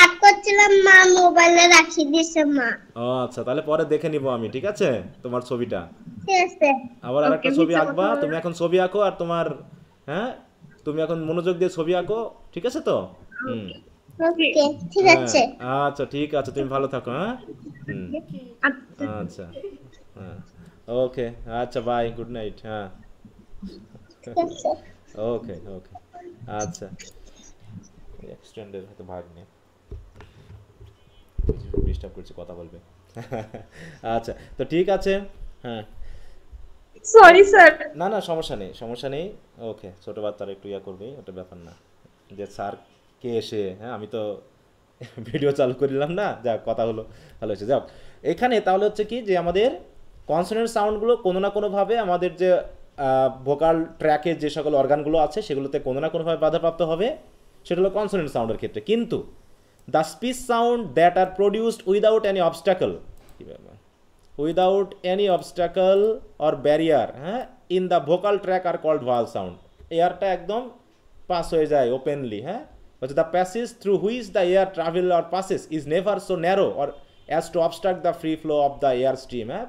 আর্ট করছিলাম, মা মোবাইলে রাখি দিয়েছে মা।
ও আচ্ছা, তাহলে পরে দেখে নিব আমি, ঠিক আছে? তোমার ছবিটা
ঠিক আছে।
আবার আরেকটা ছবি আঁকবা। তুমি এখন ছবি আঁকো আর তোমার, হ্যাঁ, তুমি এখন মনোযোগ দিয়ে ছবি আঁকো, ঠিক আছে তো?
ওকে, ঠিক আছে।
হ্যাঁ, আচ্ছা ঠিক আছে, তুমি ভালো থাকো। হ্যাঁ, আচ্ছা, হ্যাঁ, ওকে, আচ্ছা, বাই, গুড নাইট। হ্যাঁ,
ঠিক আছে।
ওকে ওকে। আচ্ছা, এক্সটেন্ডের হয়তো ভাগ নেই, ডিস্টার্ব করছি, কথা বলবে। আচ্ছা, তো ঠিক আছে। হ্যাঁ,
সরি স্যার।
না না, সমস্যা নেই, সমস্যা নেই। ওকে, ছোট বাচ্চারা একটু ইয়া করবে, ওটা ব্যাপার না। যে স্যার কে এসে, হ্যাঁ আমি তো ভিডিও চালু করিলাম না, যাক কথা হলো, ভালো হয়েছে। যাক, এখানে তাহলে হচ্ছে কি যে আমাদের কনসোনেন্ট সাউন্ডগুলো কোনো না কোনোভাবে আমাদের যে ভোকাল ট্র্যাকের যে সকল অর্গানগুলো আছে সেগুলোতে কোনো না কোনোভাবে বাধাপ্রাপ্ত হবে, সেটা হলো কনসোনেন্ট সাউন্ডের ক্ষেত্রে। কিন্তু the speech sound that are produced without any obstacle, without any obstacle or barrier, হ্যাঁ, in the vocal tract are called vowel sound. এয়ারটা একদম পাস হয়ে যায় ওপেনলি, হ্যাঁ, হচ্ছে the passage through which the air travel or passes is never so narrow or as to obstruct the free flow of the air stream. হ্যাঁ,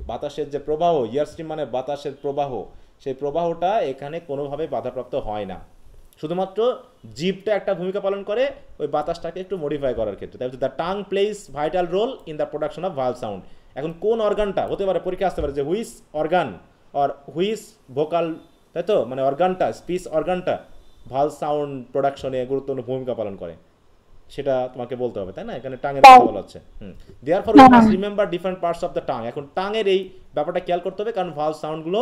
বাতাসের যে প্রবাহ, এয়ার স্ট্রিম মানে বাতাসের প্রবাহ, সেই প্রবাহটা এখানে কোনোভাবে বাধাপ্রাপ্ত হয় না। শুধুমাত্র জিভটা একটা ভূমিকা পালন করে ওই বাতাসটাকে একটু মডিফাই করার ক্ষেত্রে। তাই the tongue plays vital role in the production of vowel sound. এখন কোন অর্গানটা হতে পারে, পরীক্ষা আসতে পারে যে হুইস অর্গান অর হুইস ভোকাল, তাই তো, মানে অর্গানটা, স্পিচ অর্গানটা ভাওয়াল সাউন্ড প্রোডাকশনে গুরুত্বপূর্ণ ভূমিকা পালন করে, সেটা তোমাকে বলতে হবে, তাই না? এখানে টাঙের কথা বলা হচ্ছে। Therefore we must remember different parts of the tongue. এখন টাঙের এই ব্যাপারটা খেয়াল করতে হবে, কারণ ভাওয়াল সাউন্ডগুলো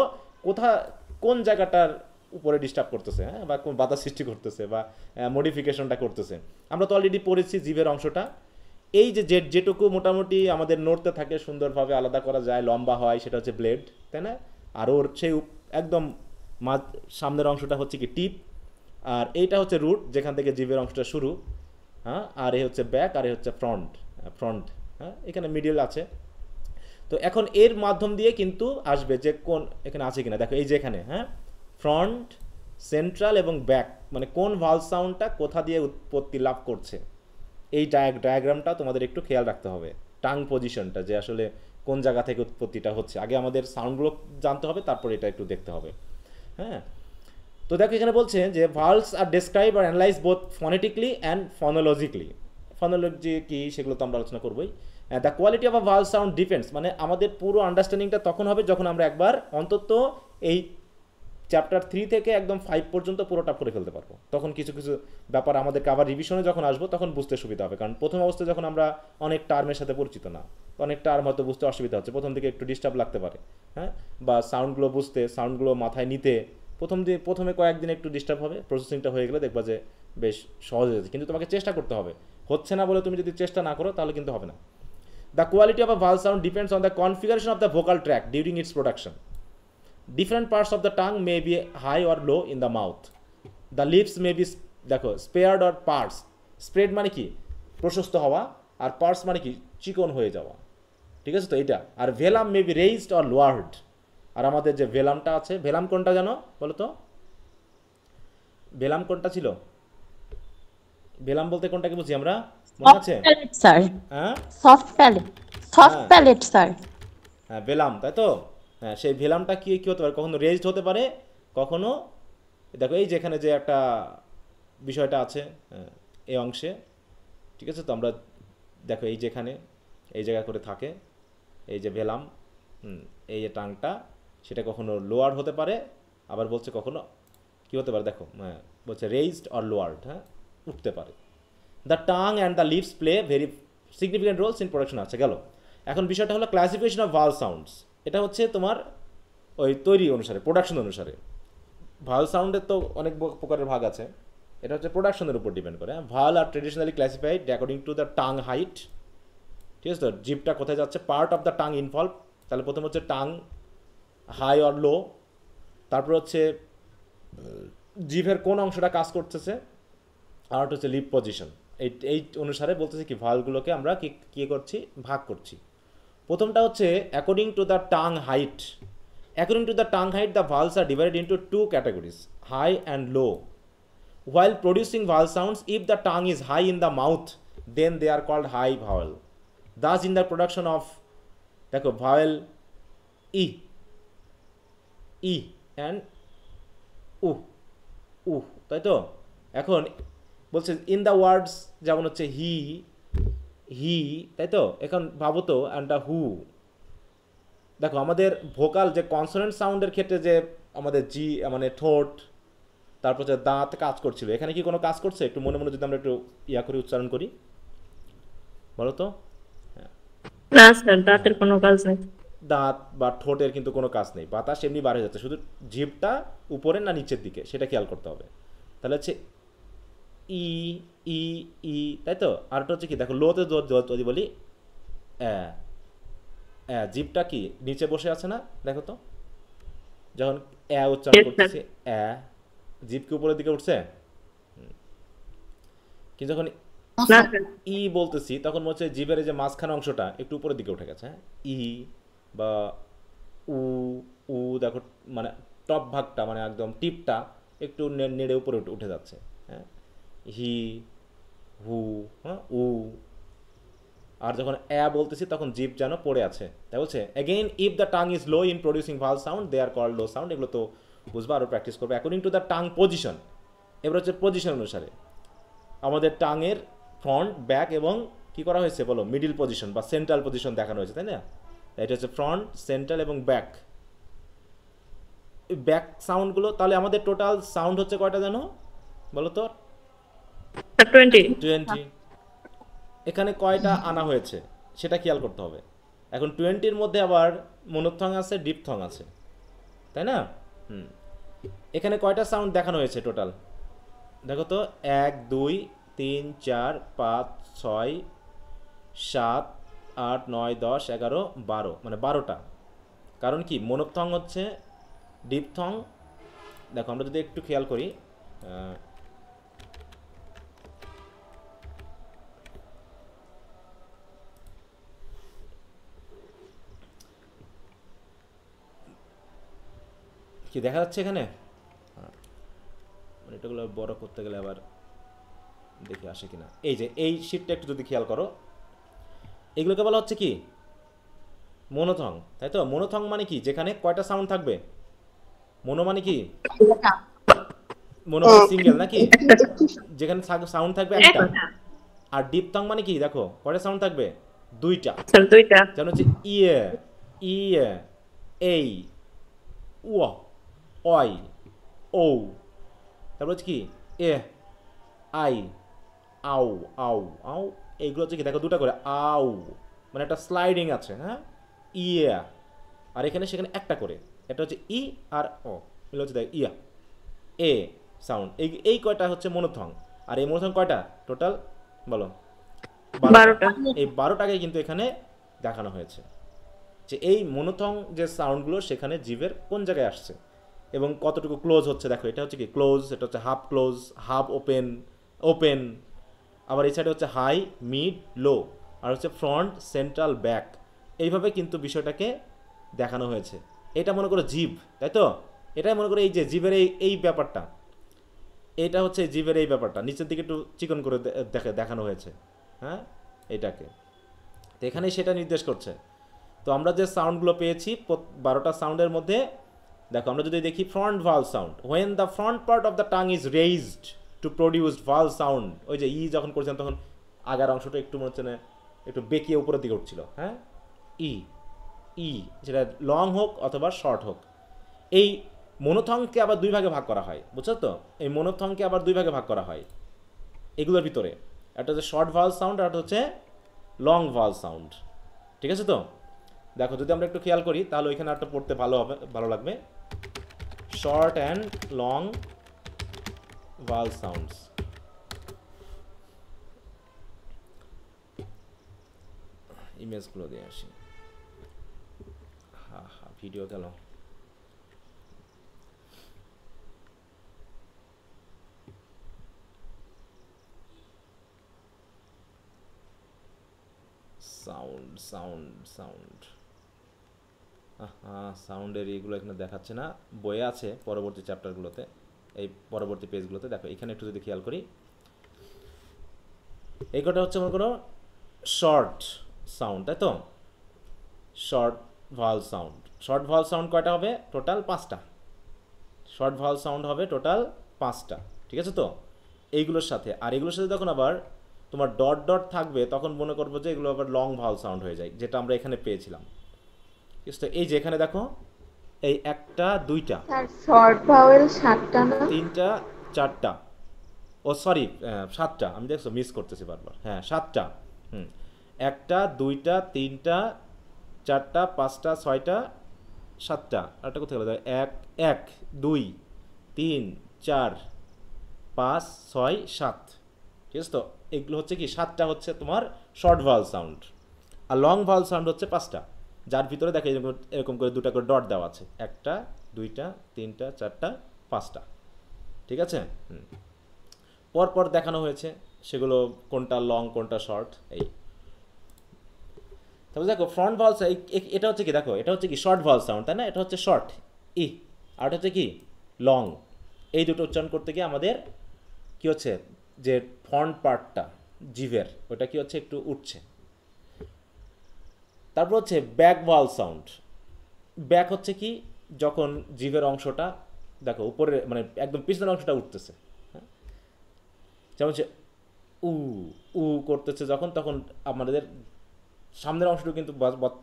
কোন জায়গাটার উপরে ডিস্টার্ব করতেছে, হ্যাঁ, বা কোন বাধা সৃষ্টি করতেছে বা মডিফিকেশনটা করতেছে। আমরা তো অলরেডি পড়েছি জিভের অংশটা, এই যে যেটুকু মোটামুটি আমাদের নড়তে থাকে, সুন্দরভাবে আলাদা করা যায়, লম্বা হয়, সেটা হচ্ছে ব্লেড, তাই না? আর ওর সেই একদম সামনের অংশটা হচ্ছে কি টিপ, আর এইটা হচ্ছে রুট, যেখান থেকে জিভের অংশটা শুরু, হ্যাঁ, আর এই হচ্ছে ব্যাক, আর এই হচ্ছে ফ্রন্ট, হ্যাঁ, এখানে মিডল আছে। তো এখন এর মাধ্যম দিয়ে কিন্তু আসবে যে কোন এখানে আছে কিনা, দেখো এই যে এখানে, হ্যাঁ, ফ্রন্ট, সেন্ট্রাল এবং ব্যাক, মানে কোন ভাওয়াল সাউন্ডটা কোথা দিয়ে উৎপত্তি লাভ করছে, এই ডায়াগ্রামটা তোমাদের একটু খেয়াল রাখতে হবে। টাং পজিশনটা যে আসলে কোন জায়গা থেকে উৎপত্তিটা হচ্ছে, আগে আমাদের সাউন্ডগুলো জানতে হবে, তারপর এটা একটু দেখতে হবে, হ্যাঁ। তো দেখো এখানে বলছে যে vowels are describe are analyze both phonetically and phonologically. Phonology কি সেগুলো তো আমরা আলোচনা করবোই। The quality of a vowel sound depends, মানে আমাদের পুরো আন্ডারস্ট্যান্ডিংটা তখন হবে যখন আমরা একবার অন্তত এই চ্যাপ্টার 3 থেকে একদম 5 পর্যন্ত পুরোটা পড়ে ফেলতে পারবো। তখন কিছু কিছু ব্যাপার আমাদেরকে আবার রিভিশনে যখন আসবো তখন বুঝতে সুবিধা হবে, কারণ প্রথম অবস্থায় যখন আমরা অনেক টার্মের সাথে পরিচিত না, অনেক টার্ম হয়তো বুঝতে অসুবিধা হচ্ছে, প্রথম দিকে একটু ডিস্টার্ব লাগতে পারে, হ্যাঁ, বা সাউন্ডগুলো বুঝতে, সাউন্ডগুলো মাথায় নিতে প্রথমে কয়েকদিন একটু ডিস্টার্ব হবে, প্রসেসিংটা হয়ে গেলে দেখবা যে বেশ সহজ হয়েছে। কিন্তু তোমাকে চেষ্টা করতে হবে, হচ্ছে না বলে তুমি যদি চেষ্টা না করো তাহলে কিন্তু হবে না। The quality of a vowel sound depends on the configuration of the vocal track during its production. Different parts of the tongue may be high or low in the mouth. The lips may be দেখো spared or pursed. Spread মানে কি প্রশস্ত হওয়া, আর purse মানে কি চিকন হয়ে যাওয়া, ঠিক আছে তো এইটা। আর velum may be raised or lowered. আর আমাদের যে ভেলামটা আছে, ভেলাম কোনটা জানো বলো তো? ভেলাম কোনটা ছিল? ভেলাম বলতে কোনটাকে বুঝি আমরা, মনে আছে?
স্যার,
হ্যাঁ,
সফট প্যালেট স্যার।
হ্যাঁ, ভেলাম, তাই তো। হ্যাঁ, সেই ভেলামটা কি হতে পারে, কখনো রেজড হতে পারে, কখনো দেখো এই যেখানে যে একটা বিষয়টা আছে এই অংশে, ঠিক আছে তো, আমরা দেখো এই যেখানে এই জায়গা করে থাকে এই যে ভেলাম, এই যে টাংটা, সেটা কখনো লোয়ার হতে পারে, আবার বলছে কখনো কি হতে পারে, দেখো বলছে রেইজড অর লোয়ার্ড, হ্যাঁ, উঠতে পারে। The tongue and the lips play very significant roles in production. আচ্ছা গেল, এখন বিষয়টা হলো ক্লাসিফিকেশন অফ ভাওয়াল সাউন্ডস। এটা হচ্ছে তোমার ওই তৈরি অনুসারে, প্রোডাকশন অনুসারে। ভাওয়াল সাউন্ডের তো অনেক প্রকারের ভাগ আছে, এটা হচ্ছে প্রোডাকশনের উপর ডিপেন্ড করে। Vowel are traditionally classified according to the tongue height, ঠিক আছে তো, জিভটা কোথায় যাচ্ছে, part of the tongue involve. তাহলে প্রথম হচ্ছে টাং হাই অর লো, তারপর হচ্ছে জিভের কোন অংশটা কাজ করতেছে, আর হচ্ছে লিপ পজিশন। এই অনুসারে বলতেছে কি ভাওয়ালগুলোকে আমরা কি করছি, ভাগ করছি। প্রথমটা হচ্ছে according to the tongue height. According to the tongue height, the vowels are divided into two categories, high and low. While producing vowel sounds, if the tongue is high in the mouth, then they are called high vowel. Thus, in the production of দেখো vowel e and u, তাই তো। এখন বলছে in the words যেমন হচ্ছে he, তাই তো। এখন ভাবো তো and the who, দেখো আমাদের ভোকাল যে কনসোনেন্ট সাউন্ডের ক্ষেত্রে যে আমাদের জি মানে ঠোঁট, তারপর হচ্ছে দাঁত কাজ করছিল, এখানে কি কোনো কাজ করছে? একটু মনে মনে যদি আমরা একটু ইয়া করে উচ্চারণ করি, বলো তো।
না স্যার, দাঁতের কোনো কাজ নেই।
দাঁত বা ঠোঁটের কিন্তু কোনো কাজ নেই, বাতাস এমনি বার হয়ে যাচ্ছে, শুধু জিভটা উপরে না নিচের দিকে সেটা খেয়াল করতে হবে। তাহলে হচ্ছে ই ই ই, তাই তো। আর একটা হচ্ছে কি দেখো, লোতে যদি বলি জিভটা কি নিচে বসে আছে না, দেখো তো, যখন উচ্চারণ
Yes, sir.
করতেছি জিভ কি উপরের দিকে উঠছে? কিন্তু যখন
না স্যার,
ই বলতেছি তখন হচ্ছে জিভের যে মাঝখানে অংশটা একটু উপরের দিকে উঠে গেছে, হ্যাঁ। ই বা উ উ দেখো, মানে টপ ভাগটা মানে একদম টিপটা একটু নেড়ে উপরে উঠে যাচ্ছে, হ্যাঁ। হি হু, হ্যাঁ, উ। আর যখন বলতেছি তখন জিভ যেন পড়ে আছে, তাই বলছে again if the tongue is low in producing vowel sound they are called low sound. এগুলো তো বুঝবা, আরও প্র্যাকটিস করবে according to the tongue position. এবার হচ্ছে পজিশন অনুসারে আমাদের টাঙের ফ্রন্ট, ব্যাক এবং কি করা হয়েছে বলো, মিডিল পজিশন বা সেন্ট্রাল পজিশন দেখানো হয়েছে, তাই না। এটা হচ্ছে ফ্রন্ট, সেন্ট্রাল এবং ব্যাক। ব্যাক সাউন্ডগুলো তাহলে আমাদের টোটাল সাউন্ড হচ্ছে কয়টা জানো বলো তো?
20।
20। এখানে কয়টা আনা হয়েছে সেটা খেয়াল করতে হবে। এখন 20-র মধ্যে আবার মনোথং আছে, ডিপথং আছে, তাই না। এখানে কয়টা সাউন্ড দেখানো হয়েছে টোটাল দেখো তো? 1 2 3 4 5 6 7 8 9 10 11 12, মানে 12টা। কারণ কি, মনোথং হচ্ছে ডিপথং। দেখো আমরা যদি একটু খেয়াল করি, কি দেখা যাচ্ছে এখানে, মানে এটাগুলো বড় করতে গেলে আবার দেখি আসে কিনা। এই যে এই শীটটা একটু যদি খেয়াল করো, এগুলোকে বলা হচ্ছে কি মনোথং, তাই তো। মনোথং মানে কি, যেখানে কয়টা সাউন্ড থাকবে? মনো মানে কি, মনো মানে সিঙ্গেল নাকি, যেখানে সাউন্ড থাকবে একটা। আর ডিপথং মানে কি, দেখো কয়টা সাউন্ড থাকবে? 2টা।
স্যার 2টা।
যেমন হচ্ছে ইয়ে ইয়ে, এই উয়া, অই, ও। তারপর হচ্ছে কি এ, আই, আউ, আউ, আউ। এইগুলো হচ্ছে কি দেখো 2টা করে আউ, মানে একটা স্লাইডিং আছে, হ্যাঁ। ইয়া, আর এখানে সেখানে একটা করে, এটা হচ্ছে ই আর ও, এগুলো হচ্ছে দেখ ইয়া, এ সাউন্ড। এই কয়টা হচ্ছে মনোথং। আর এই মনোথং কয়টা টোটাল বলো?
12টা।
এই 12টাকে কিন্তু এখানে দেখানো হয়েছে যে এই মনোথং যে সাউন্ডগুলো সেখানে জিভের কোন জায়গায় আসছে এবং কতটুকু ক্লোজ হচ্ছে। দেখো এটা হচ্ছে কি ক্লোজ, এটা হচ্ছে half close, half open, open. আবার এই সাইডে হচ্ছে হাই, মিড, লো, আর হচ্ছে ফ্রন্ট, সেন্ট্রাল, ব্যাক। এইভাবে কিন্তু বিষয়টাকে দেখানো হয়েছে। এটা মনে করো জিভ, তাই তো। এটাই মনে করো এই যে জিভের এই ব্যাপারটা, এটা হচ্ছে জিভের এই ব্যাপারটা নিচের দিকে একটু চিকন করে দেখানো হয়েছে, হ্যাঁ, এটাকে। তো এখানেই সেটা নির্দেশ করছে। তো আমরা যে সাউন্ডগুলো পেয়েছি 12টা সাউন্ডের মধ্যে, দেখো আমরা যদি দেখি ফ্রন্ট ভাল sound, when the front part of the tongue is raised to produce ভাল সাউন্ড। ওই যে ই যখন করেছিলাম তখন আগার অংশটা একটু মনে হচ্ছে না একটু বেঁকিয়ে উপরের দিকে উঠছিল, হ্যাঁ। ই ই যেটা লং হোক অথবা শর্ট হোক। এই মনোথংকে আবার 2 ভাগে ভাগ করা হয়, বুঝছো তো। এই মনোথংকে আবার 2 ভাগে ভাগ করা হয় এগুলোর ভিতরে। একটা হচ্ছে শর্ট ভাল সাউন্ড, আর একটা হচ্ছে লং ভাল সাউন্ড, ঠিক আছে তো। দেখো যদি আমরা একটু খেয়াল করি তাহলে ওইখানে একটা পড়তে ভালো লাগবে, শর্ট অ্যান্ড লং ভাল সাউন্ডস। ইমেজগুলো দিয়ে আসি, হ্যাঁ হ্যাঁ ভিডিও গেল। সাউন্ড সাউন্ড সাউন্ড, সাউন্ডের এইগুলো এখানে দেখাচ্ছে না, বইয়ে আছে পরবর্তী চ্যাপ্টারগুলোতে, এই পরবর্তী পেজগুলোতে। দেখো এখানে একটু যদি খেয়াল করি, এই কটা হচ্ছে মনে করো শর্ট সাউন্ড, তাই তো। শর্ট ভাল সাউন্ড, শর্ট ভাল সাউন্ড কয়টা হবে টোটাল? 5টা। শর্ট ভাল সাউন্ড হবে টোটাল 5টা, ঠিক আছে তো। এইগুলোর সাথে আর এগুলোর সাথে যখন আবার তোমার ডট ডট থাকবে তখন মনে করবো যে এগুলো আবার লং ভাল সাউন্ড হয়ে যায়, যেটা আমরা এখানে পেয়েছিলাম। এই যে এখানে দেখো এই একটা দুইটা
স্যার শর্ট ভাওয়েল 7টা না?
তিনটা চারটা, ও সরি 7টা, আমি দেখছো মিস করতেছি বারবার, হ্যাঁ 7টা। একটা দুইটা তিনটা চারটা পাঁচটা ছয়টা সাতটা, আরেকটা কোথায় গেল, এক এক দুই তিন চার পাঁচ ছয় সাত, ঠিক আছে তো? এগুলো হচ্ছে কি 7টা হচ্ছে তোমার শর্ট ভাওয়াল সাউন্ড, আর লং ভাওয়াল সাউন্ড হচ্ছে 5টা, যার ভিতরে দেখো এরকম করে দুটা করে ডট দেওয়া আছে, একটা দুইটা তিনটা চারটা পাঁচটা, ঠিক আছে? পরপর দেখানো হয়েছে সেগুলো কোনটা লং কোনটা শর্ট। এই তারপর দেখো ফ্রন্ট ভাওয়াল, এটা হচ্ছে কি, দেখো এটা হচ্ছে কি শর্ট ভাওয়াল সাউন্ড, তাই না? এটা হচ্ছে শর্ট ই, আর এটা হচ্ছে কি লং। এই দুটো উচ্চারণ করতে গিয়ে আমাদের কি হচ্ছে, যে ফ্রন্ট পার্টটা জিভের ওটা কি হচ্ছে, একটু উঠছে। তারপর হচ্ছে ব্যাক ভাওয়াল সাউন্ড। ব্যাক হচ্ছে কি, যখন জিভের অংশটা দেখো উপরে মানে একদম পিছনের অংশটা উঠতেছে, যেমন হচ্ছে উ উ করতেছে যখন, তখন আমাদের সামনের অংশটুকু কিন্তু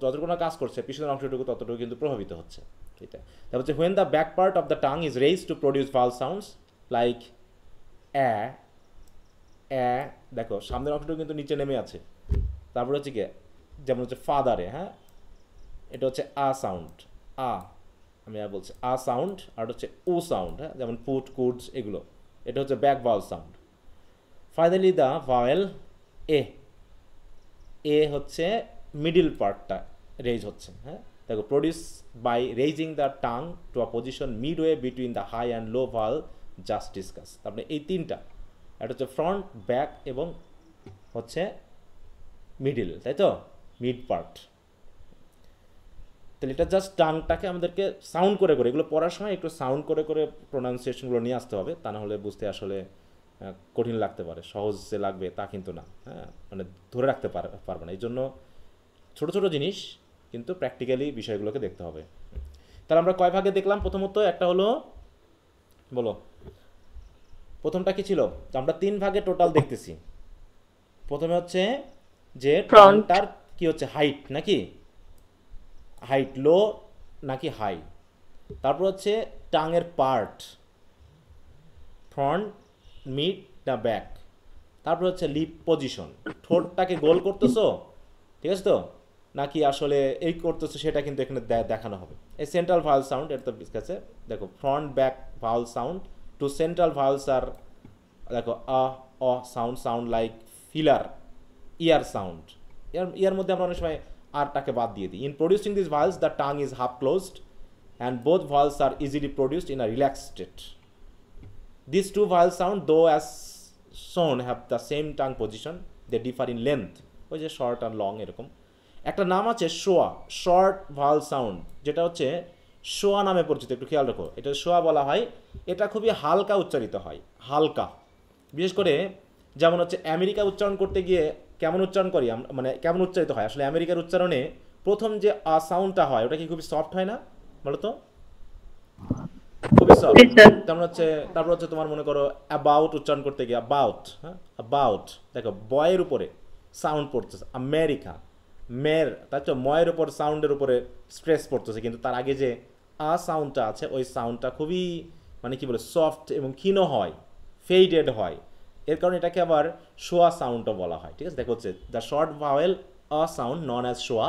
যতটুকু না কাজ করছে, পিছনের অংশটুকু ততটুকু কিন্তু প্রভাবিত হচ্ছে। এটা তারপর হচ্ছে when the back part of the tongue is raise to produce vowel sounds like a a, দেখো সামনের অংশটুকু কিন্তু নিচে নেমে আছে। তারপর হচ্ছে কি, যেমন হচ্ছে ফাদারে, হ্যাঁ এটা হচ্ছে আ সাউন্ড, আ, আমি আর বলছি আ সাউন্ড, আর হচ্ছে ও সাউন্ড, হ্যাঁ যেমন পুট কুডস এগুলো, এটা হচ্ছে back vowel sound. Finally the vowel a, এ হচ্ছে মিডিল পার্টটা রেজ হচ্ছে, হ্যাঁ দেখো produce by raising the tongue to a position midway between the high and low vowel just discuss. তারপরে এই তিনটা, এটা হচ্ছে ফ্রন্ট ব্যাক এবং হচ্ছে মিডিল, তাই তো মিড পার্ট। তাহলে এটা জাস্ট টাংটাকে আমাদেরকে সাউন্ড করে করে, এগুলো পড়ার সময় একটু সাউন্ড করে করে প্রোনাউন্সিয়েশনগুলো নিয়ে আসতে হবে, তা না হলে বুঝতে আসলে কঠিন লাগতে পারে, সহজ যে লাগবে তা কিন্তু না, হ্যাঁ মানে ধরে রাখতে পারবে না। এই জন্য ছোটো ছোটো জিনিস কিন্তু প্র্যাকটিক্যালি বিষয়গুলোকে দেখতে হবে। তাহলে আমরা কয় ভাগে দেখলাম? প্রথমত একটা হলো, বলো প্রথমটা কি ছিল? আমরা 3 ভাগে টোটাল দেখতেছি। প্রথমে হচ্ছে যে টাংটার কি হচ্ছে, হাইট নাকি হাইট, লো নাকি হাই। তারপর হচ্ছে টাংয়ের পার্ট, ফ্রন্ট মিড না ব্যাক। তারপর হচ্ছে লিপ পজিশন, ঠোঁটটাকে গোল করতেছো, ঠিক আছে তো, নাকি আসলে এই করতেছো, সেটা কিন্তু এখানে দেখানো হবে। এই সেন্ট্রাল ভাওয়াল সাউন্ড, এটা তো কাছে দেখো front back vowel sound to central vowels are দেখো অ sound like filler er sound, ইয়ার মধ্যে আমরা অনেক সময় আরটাকে বাদ দিয়ে দিই। In producing this vowels the tongue is half closed and both vowels are easily produced in a relaxed state. These two vowel sound, though as shown have the same tongue position, they differ in length. ওই যে short আর long এরকম। একটা নাম আছে শোয়া, short Bhawal sound, যেটা হচ্ছে শোয়া নামে পরিচিত, একটু খেয়াল রাখো, এটা শোয়া বলা হয়। এটা খুবই হালকা উচ্চারিত হয়, হালকা। বিশেষ করে যেমন হচ্ছে আমেরিকা উচ্চারণ করতে গিয়ে কেমন উচ্চারণ করি, মানে কেমন উচ্চারিত হয় আসলে আমেরিকার উচ্চারণে প্রথম যে আ সাউন্ডটা হয় ওটা কি খুবই সফট হয় না বলো তো? খুবই সফট। তারপর হচ্ছে তোমার মনে করো অ্যাবাউট উচ্চারণ করতে গিয়ে অ্যাবাউট, হ্যাঁ অ্যাবাউট, দেখো বয়ের উপরে সাউন্ড পড়তেছে, আমেরিকা মের, তাই তো ময়ের উপর সাউন্ডের উপরে স্ট্রেস পড়তেছে, কিন্তু তার আগে যে আ সাউন্ডটা আছে ওই সাউন্ডটা খুবই মানে কি বলে সফট এবং ক্ষীণ হয়, ফেইডেড হয়, এর কারণে এটাকে আবার শোয়া সাউন্ডও বলা হয়। ঠিক আছে, দেখো হচ্ছে the short vowel a sound known as schwa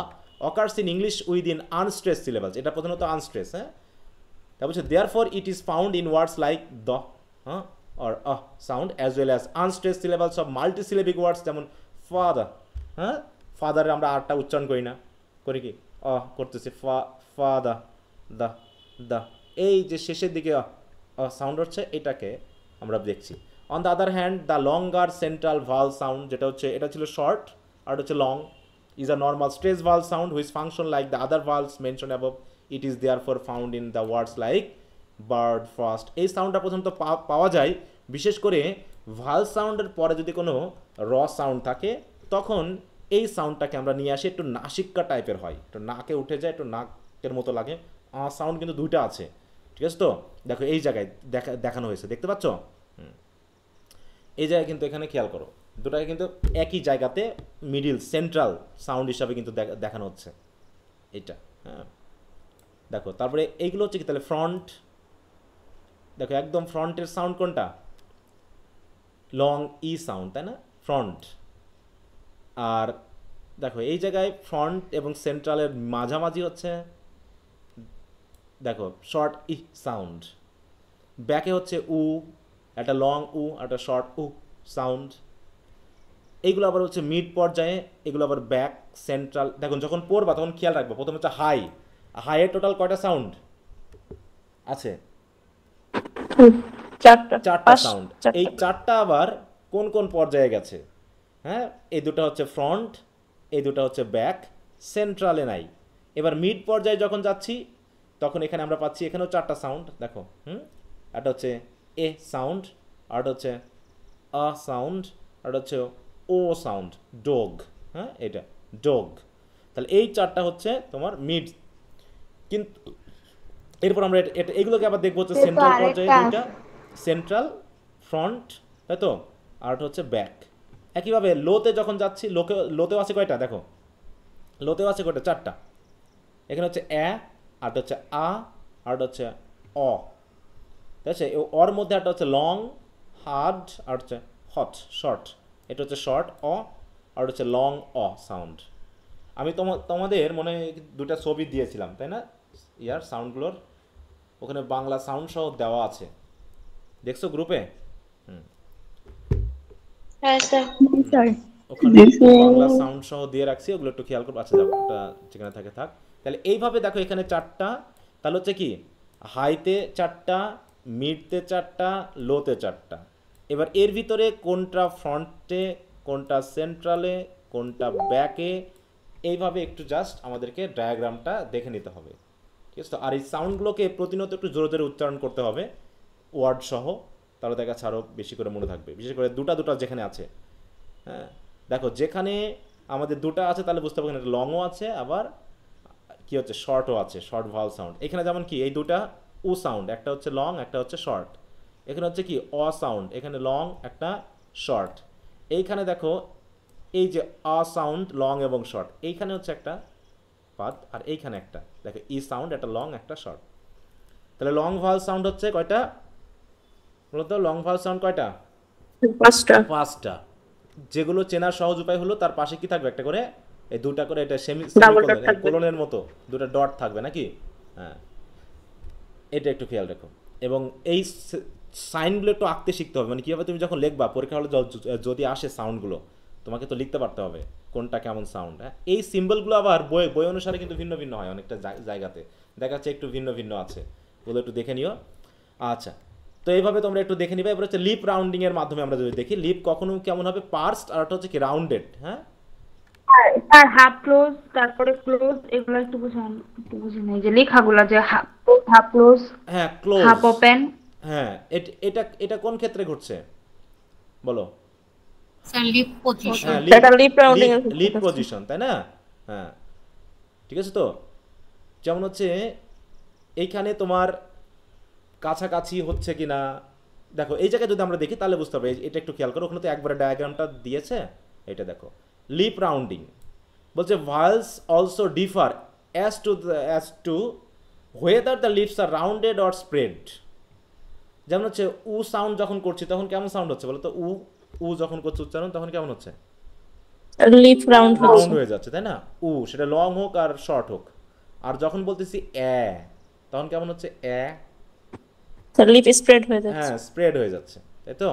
occurs in English within unstress syllables. এটা প্রধানত আনস্ট্রেস, হ্যাঁ তারপর হচ্ছে therefore it is found in words like the or sound as well as unstress syllables of multisyllabic words, যেমন father, হ্যাঁ ফাদারে আমরা আরটা উচ্চারণ করি না, করি কি করতেছি ফাদা দা দা, এই যে শেষের দিকে সাউন্ড হচ্ছে এটাকে আমরা দেখছি। On the other hand the longer central Bhawal sound, যেটা হচ্ছে এটা ছিল শর্ট আর হচ্ছে long, is a normal stress vowel sound which function like the other vowels mentioned above. It is therefore found in the words like bird, frost. এই সাউন্ডটা প্রথমত পাওয়া যায় বিশেষ করে ভাওয়াল সাউন্ডের পরে যদি কোনো র সাউন্ড থাকে তখন এই সাউন্ডটাকে আমরা নিয়ে আসি, একটু নাসিক্কা টাইপের হয়, একটু নাকে উঠে যায়, একটু নাকের মতো লাগে। সাউন্ড কিন্তু দুইটা আছে, ঠিক আছে তো, দেখো এই জায়গায় দেখানো হয়েছে, দেখতে পাচ্ছ এই জায়গায়, কিন্তু এখানে খেয়াল করো দুটাকে কিন্তু একই জায়গাতে মিডিল সেন্ট্রাল সাউন্ড হিসাবে কিন্তু দেখানো হচ্ছে এটা, হ্যাঁ দেখো তারপরে এইগুলো হচ্ছে কি তাহলে ফ্রন্ট, দেখো একদম ফ্রন্টের সাউন্ড কোনটা, লং ই সাউন্ড, তাই না, ফ্রন্ট। আর দেখো এই জায়গায় ফ্রন্ট এবং সেন্ট্রালের মাঝামাঝি হচ্ছে দেখো শর্ট ই সাউন্ড। ব্যাকে হচ্ছে উ, একটা লং উ, একটা শর্ট উ সাউন্ড। এইগুলো আবার হচ্ছে মিড পর্যায়ে, এগুলো আবার ব্যাক, সেন্ট্রাল। দেখুন যখন পড়বা তখন খেয়াল রাখবো, প্রথমে হচ্ছে হাই, হাইয়ের টোটাল কয়টা সাউন্ড আছে, চারটা সাউন্ড। এই চারটা আবার কোন কোন পর্যায়ে গেছে, হ্যাঁ, এই দুটো হচ্ছে ফ্রন্ট, এই দুটো হচ্ছে ব্যাক, সেন্ট্রালে নাই। এবার মিড পর্যায়ে যখন যাচ্ছি তখন এখানে আমরা পাচ্ছি এখানেও চারটা সাউন্ড, দেখো একটা হচ্ছে এ সাউন্ড, আর হচ্ছে আ সাউন্ড, আর হচ্ছে ও সাউন্ড, ডগ, হ্যাঁ এটা ডগ। তাহলে এই চারটা হচ্ছে তোমার মিড। কিন্তু এরপর আমরা এইগুলোকে আবার দেখবো হচ্ছে সেন্ট্রাল পর্যায়ে দুইটা, সেন্ট্রাল, ফ্রন্ট, তাই তো, আর হচ্ছে ব্যাক। একইভাবে লোতে যখন যাচ্ছি, লোতেও আছে কয়টা, দেখো লোতেও আছে কয়টা, চারটা। এখানে হচ্ছে এ, আর হচ্ছে আ, আর হচ্ছে অ, ঠিক আছে। ওর মধ্যে একটা হচ্ছে লং, হার্ড, আর হচ্ছে হট, শর্ট। এটা হচ্ছে শর্ট অ, আর হচ্ছে লং অ সাউন্ড। আমি তোমাদের মনে দুটা ছবি দিয়েছিলাম, তাই না, ইয়ার সাউন্ডগুলোর, ওখানে বাংলা সাউন্ড সহ দেওয়া আছে, দেখছো গ্রুপে? ওখানে বাংলা সাউন্ড সহ দিয়ে রাখছি, ওগুলো একটু খেয়াল করবো। আচ্ছা ওটা যেখানে থাকে থাক। তাহলে এইভাবে দেখো এখানে চারটা, তাহলে হচ্ছে কি হাইতে চারটা, মিডতে চারটা, লোতে চারটা। এবার এর ভিতরে কোনটা ফ্রন্টে, কোনটা সেন্ট্রালে, কোনটা ব্যাকে, এইভাবে একটু জাস্ট আমাদেরকে ডায়াগ্রামটা দেখে নিতে হবে, ঠিক আছে তো। আর এই সাউন্ডগুলোকে প্রতিনিয়ত একটু জোরে জোরে উচ্চারণ করতে হবে ওয়ার্ড সহ, তাহলে দেখা যাচ্ছে আরও বেশি করে মনে থাকবে, বিশেষ করে দুটা যেখানে আছে। হ্যাঁ দেখো যেখানে আমাদের দুটা আছে তাহলে বুঝতে পারবেন একটা লংও আছে, আবার কি হচ্ছে শর্টও আছে, শর্ট ভাওয়াল সাউন্ড। এখানে যেমন কি এই দুটা উ সাউন্ড, একটা হচ্ছে লং, একটা হচ্ছে শর্ট। এখানে হচ্ছে কি অ সাউন্ড, এখানে লং, একটা শর্ট। এইখানে দেখো এই যে আ সাউন্ড, লং এবং শর্ট, এইখানে হচ্ছে একটা পাদ, আর এইখানে একটা দেখো ই সাউন্ড, একটা লং, একটা শর্ট। তাহলে লং ভাওয়াল সাউন্ড হচ্ছে কয়টা বলতো, লং ভাওয়াল সাউন্ড কয়টা, পাঁচটা। যেগুলো চেনার সহজ উপায় হলো তার পাশে কি থাকবে, একটা করে এই দুটা করে, এটা কোলনের মতো দুটো ডট থাকবে নাকি, হ্যাঁ এটা একটু খেয়াল রাখো। এবং এই সাইনগুলো একটু আঁকতে শিখতে হবে, মানে কীভাবে তুমি যখন লিখবা পরীক্ষা হলে যদি আসে সাউন্ডগুলো, তোমাকে তো লিখতে পারতে হবে কোনটা কেমন সাউন্ড। হ্যাঁ এই সিম্বলগুলো আবার বই অনুসারে কিন্তু ভিন্ন ভিন্ন হয়, অনেকটা জায়গাতে দেখা যাচ্ছে একটু ভিন্ন ভিন্ন আছে, ওগুলো একটু দেখে নিও। আচ্ছা তো এইভাবে তোমরা একটু দেখে নিবে। এবার হচ্ছে লিপ রাউন্ডিং এর মাধ্যমে আমরা যদি দেখি লিপ কখনো কেমন হবে, পার্সড, আর হচ্ছে কি রাউন্ডেড। হ্যাঁ
স্যার হাফ ক্লোজ, তারপরে ক্লোজ, এগুলো একটু বুঝি নাই যে লেখাগুলো যে হাফ ক্লোজ,
হ্যাঁ ক্লোজ,
হাফ ওপেন।
হ্যাঁ এটা কোন ক্ষেত্রে ঘটছে বলো?
Sir lip position.
হ্যাঁ লিপ পজিশন, তাই না? হ্যাঁ ঠিক আছে তো। যেমন হচ্ছে এইখানে তোমার কাছাকাছি হচ্ছে কিনা, দেখো এই জায়গায় যদি আমরা দেখি তাহলে বুঝতে হবে, এটা একটু খেয়াল করো, ওখানে তো একবারে ডায়াগ্রামটা দিয়েছে, এটা দেখো লিপ রাউন্ডিং বলছে vowels also differ as to whether the lips are rounded or spread। যেমন হচ্ছে উ সাউন্ড যখন করছি তখন কেমন সাউন্ড হচ্ছে বলো তো, উ যখন করছে উচ্চারণ তখন কেমন হচ্ছে,
লিপ রাউন্ড
হয়ে যাচ্ছে, তাই না, উ সেটা লং হোক আর শর্ট হোক। আর যখন বলতেছি এ তখন কেমন হচ্ছে, এ
লিপ স্প্রেড হয়ে যাচ্ছে,
হ্যাঁ স্প্রেড হয়ে যাচ্ছে, তাই তো।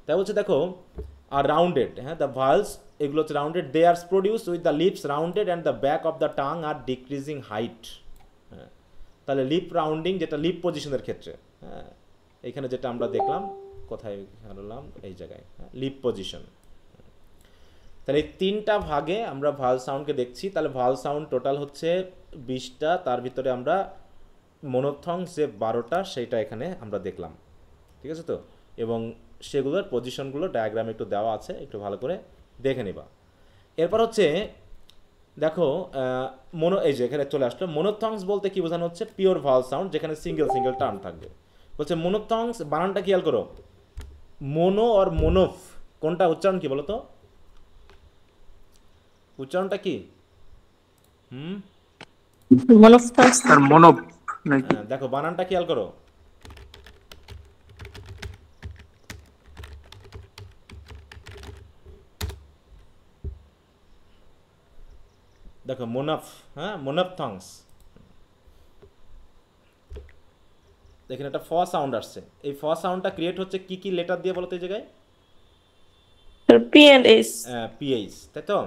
তাই বলছে দেখো আর রাউন্ডেড, হ্যাঁ দ্য ভায়েলস এগুলো হচ্ছে rounded, they are produce with the lips rounded and the back of the tongue are decreasing height. হ্যাঁ তাহলে লিপ রাউন্ডিং যেটা লিপ পজিশনের ক্ষেত্রে, হ্যাঁ এখানে যেটা আমরা দেখলাম, কোথায় হারলাম, এই জায়গায় লিপ পজিশন। তাহলে এই তিনটা ভাগে আমরা ভাওয়াল সাউন্ডকে দেখছি। তাহলে ভাওয়াল সাউন্ড টোটাল হচ্ছে 20টা, তার ভিতরে আমরা মনোথংস যে 12টা সেইটা এখানে আমরা দেখলাম, ঠিক আছে তো। এবং সেগুলোর পজিশনগুলো ডায়াগ্রামে একটু দেওয়া আছে, একটু ভালো করে দেখে নিবা। এরপর হচ্ছে দেখো এই যে এখানে চলে আসলো, মনোথংস বলতে কি বোঝানো হচ্ছে, পিওর ভাওয়াল সাউন্ড যেখানে সিঙ্গেল টার্ম থাকবে। বলছে মনোথংস, বানানটা খেয়াল করো, মোনো আর মোনোফ কোনটা উচ্চারণ কি বলো তো, উচ্চারণটা কি?
মনোফাস
স্যার মনব নাকি?
দেখো বানানটা খেয়াল করো। দেখো মোনাফ, হ্যাঁ মোনাফথংস। দেখেন একটা ফ সাউন্ড আসছে, এই ফ সাউন্ডটা ক্রিয়েট হচ্ছে কি কি লেটার দিয়ে বলো তো এই জায়গায়?
P and S.
পিএইচ, তাই তো?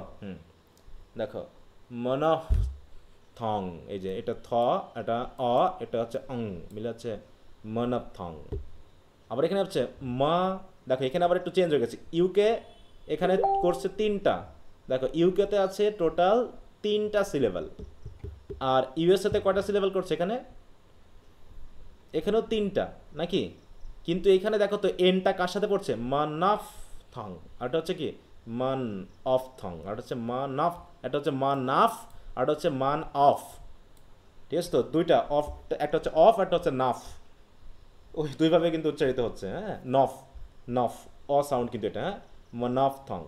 দেখো মনফ থং, এই যে এটা থ, এটা অ, এটা হচ্ছে অং, মিলে হচ্ছে মনফ থং। আবার এখানে হচ্ছে মা, দেখো এখানে আবার একটু চেঞ্জ হয়ে গেছে। ইউকে এখানে করছে 3টা, দেখো ইউকেতে আছে টোটাল 3টা সিলেবল, আর ইউএসএতে কয়টা সিলেবল করছে এখানে? এখানেও 3টা নাকি? কিন্তু এখানে দেখো তো এনটা কার সাথে পড়ছে? মানাফ থং, আর এটা হচ্ছে কি মান অফ থং, আর হচ্ছে মানাফ, এটা হচ্ছে মানাফ, আর হচ্ছে মান অফ। ঠিক আছে তো, দুইটা অফ, একটা হচ্ছে অফ, একটা হচ্ছে নাফ, ওই দুইভাবে কিন্তু উচ্চারিত হচ্ছে। হ্যাঁ, নফ, নফ অ সাউন্ড কিন্তু এটা, হ্যাঁ মানাফ থং।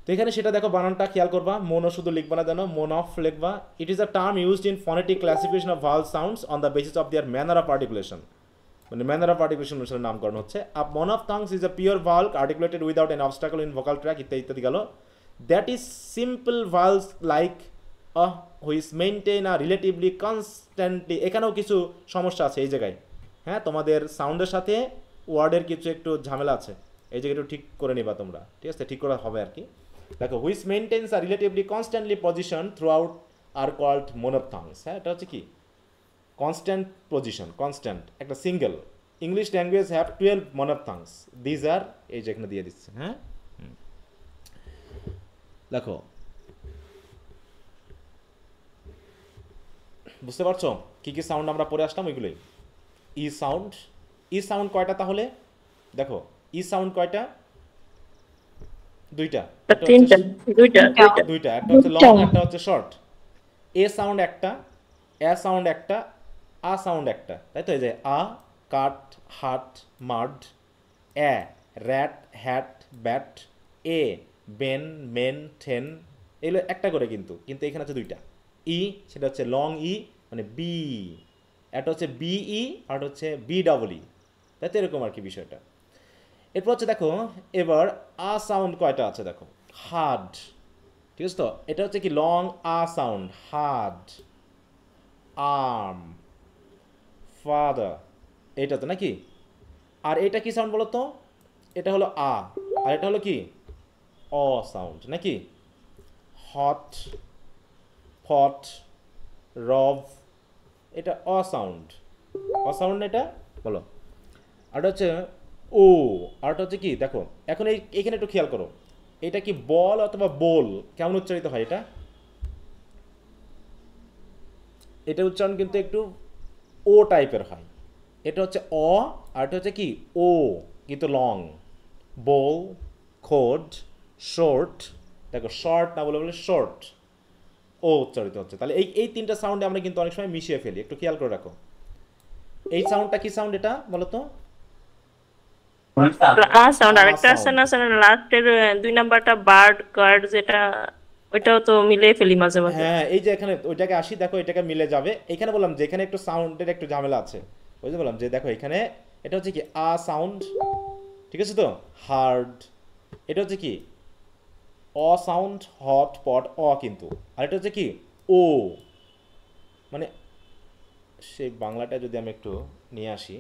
তো এখানে সেটা দেখো বানানটা খেয়াল করবা, মোনো শুধু লিখবা না, জানো মোন অফ লিখবা। It is a term used in phonetic classification of vowel sounds on the basis of their manner of articulation, মানে ম্যানার অফ আর্টিকুলেশন অনুসারে নামকরণ হচ্ছে। A monophthongs is a pure vowel articulated without an obstacle in vocal tract, ইত্যাদি ইত্যাদি গেল। That is simple vowels like which maintain a relatively constantly. এখানেও কিছু সমস্যা আছে এই জায়গায়, হ্যাঁ তোমাদের সাউন্ডের সাথে ওয়ার্ডের কিছু একটু ঝামেলা আছে, এই জায়গাটা একটু ঠিক করে নিবা তোমরা, ঠিক আছে? ঠিক করা হবে আর কি। দেখো which maintains are relatively constantly position throughout are called monophthongs. হ্যাঁ, এটা হচ্ছে কি কনস্ট্যান্ট পজিশন, কনস্ট্যান্ট একটা single. English language have 12 monophthongs, these are, এই যে এখানে দিয়ে দিচ্ছে। হ্যাঁ, দেখো বুঝতে পারছো কি কি সাউন্ড আমরা পড়ে আসলাম ওইগুলোই। ই সাউন্ড, ই সাউন্ড কয়টা তাহলে? দেখো ই সাউন্ড কয়টা? দুইটা,
তিনটা, দুইটা দুইটা।
দুইটা, একটা হচ্ছে লং, একটা হচ্ছে শর্ট। এ সাউন্ড একটা, এ সাউন্ড একটা, আ সাউন্ড একটা, তাই তো? এই যে a cut hut mud, a rat hat bat, e Ben men then, এগুলো একটা করে কিন্তু, কিন্তু এখানে হচ্ছে দুইটা। ই সেটা হচ্ছে লং ই, মানে বি, একটা হচ্ছে বিই আর হচ্ছে বি ডাবল ই, তাই তো? এরকম আর কি বিষয়টা। এরপর হচ্ছে দেখো এবার আ সাউন্ড কয়টা আছে দেখো। হার্ড, ঠিক আছে তো? এটা হচ্ছে কি লং আ সাউন্ড, হার্ড, আর্ম, ফাদার, এইটা তো নাকি? আর এটা কি সাউন্ড বলো তো? এটা হলো আ, আর এটা হলো কি অ সাউন্ড নাকি? হট, ফট, রব, এটা অ সাউন্ড, অ সাউন্ড এটা বলো। আর হচ্ছে ও, আরটা হচ্ছে কি দেখো, এখন এইখানে একটু খেয়াল করো, এটা কি বল অথবা বোল, কেমন উচ্চারিত হয় এটা? এটা উচ্চারণ কিন্তু একটু ও টাইপের হয়। এটা হচ্ছে অ, আর এটা হচ্ছে কি ও, কিন্তু লং। বোল, খোড, শর্ট, দেখো শর্ট না বলে বলে শর্ট, ও উচ্চারিত হচ্ছে। তাহলে এই এই তিনটা সাউন্ডে আমরা কিন্তু অনেক সময় মিশিয়ে ফেলি, একটু খেয়াল করে রাখো। এই সাউন্ডটা কি সাউন্ড এটা বলো তো?
আ সাউন্ড। আরেকটা আছে না স্যার লাস্টের 2 নাম্বারটা বার্ড গার্ড, যেটা ওইটাও তো মিলিয়ে ফেলি মাঝে মাঝে।
হ্যাঁ, এই যে এখানে ওইটাকে আসি, দেখো এটাকে মিলে যাবে। এখানে বললাম যে এখানে একটু সাউন্ডের একটু ঝামেলা আছে, ওই যে বললাম যে দেখো এখানে এটা হচ্ছে কি আ সাউন্ড, ঠিক আছে তো? হার্ড, এটা হচ্ছে কি অ সাউন্ড, হট পট অ কিন্তু, আর এটা হচ্ছে কি ও। মানে সেই বাংলাটা যদি আমি একটু নিয়ে আসি,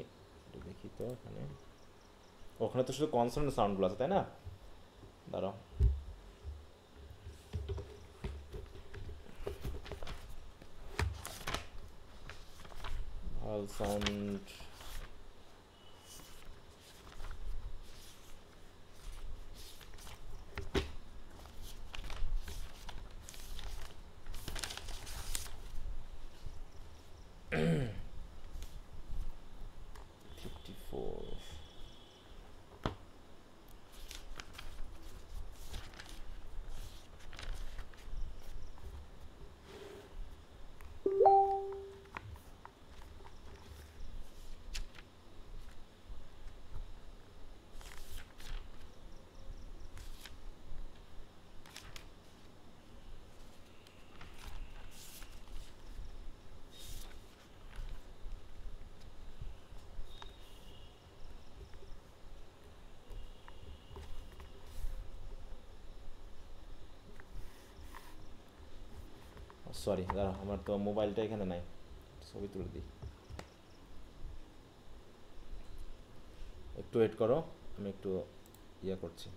একটু দেখি তো এখানে, ওখানে তো শুধু কনসোনেন্ট সাউন্ডগুলো আছে তাই না? দাঁড়াও, vowel sound, সরি দাঁড়া, আমার তো মোবাইলটা এখানে নাই, ছবি তুলে দিই। একটু ওয়েট করো, আমি একটু ইয়ে করছি।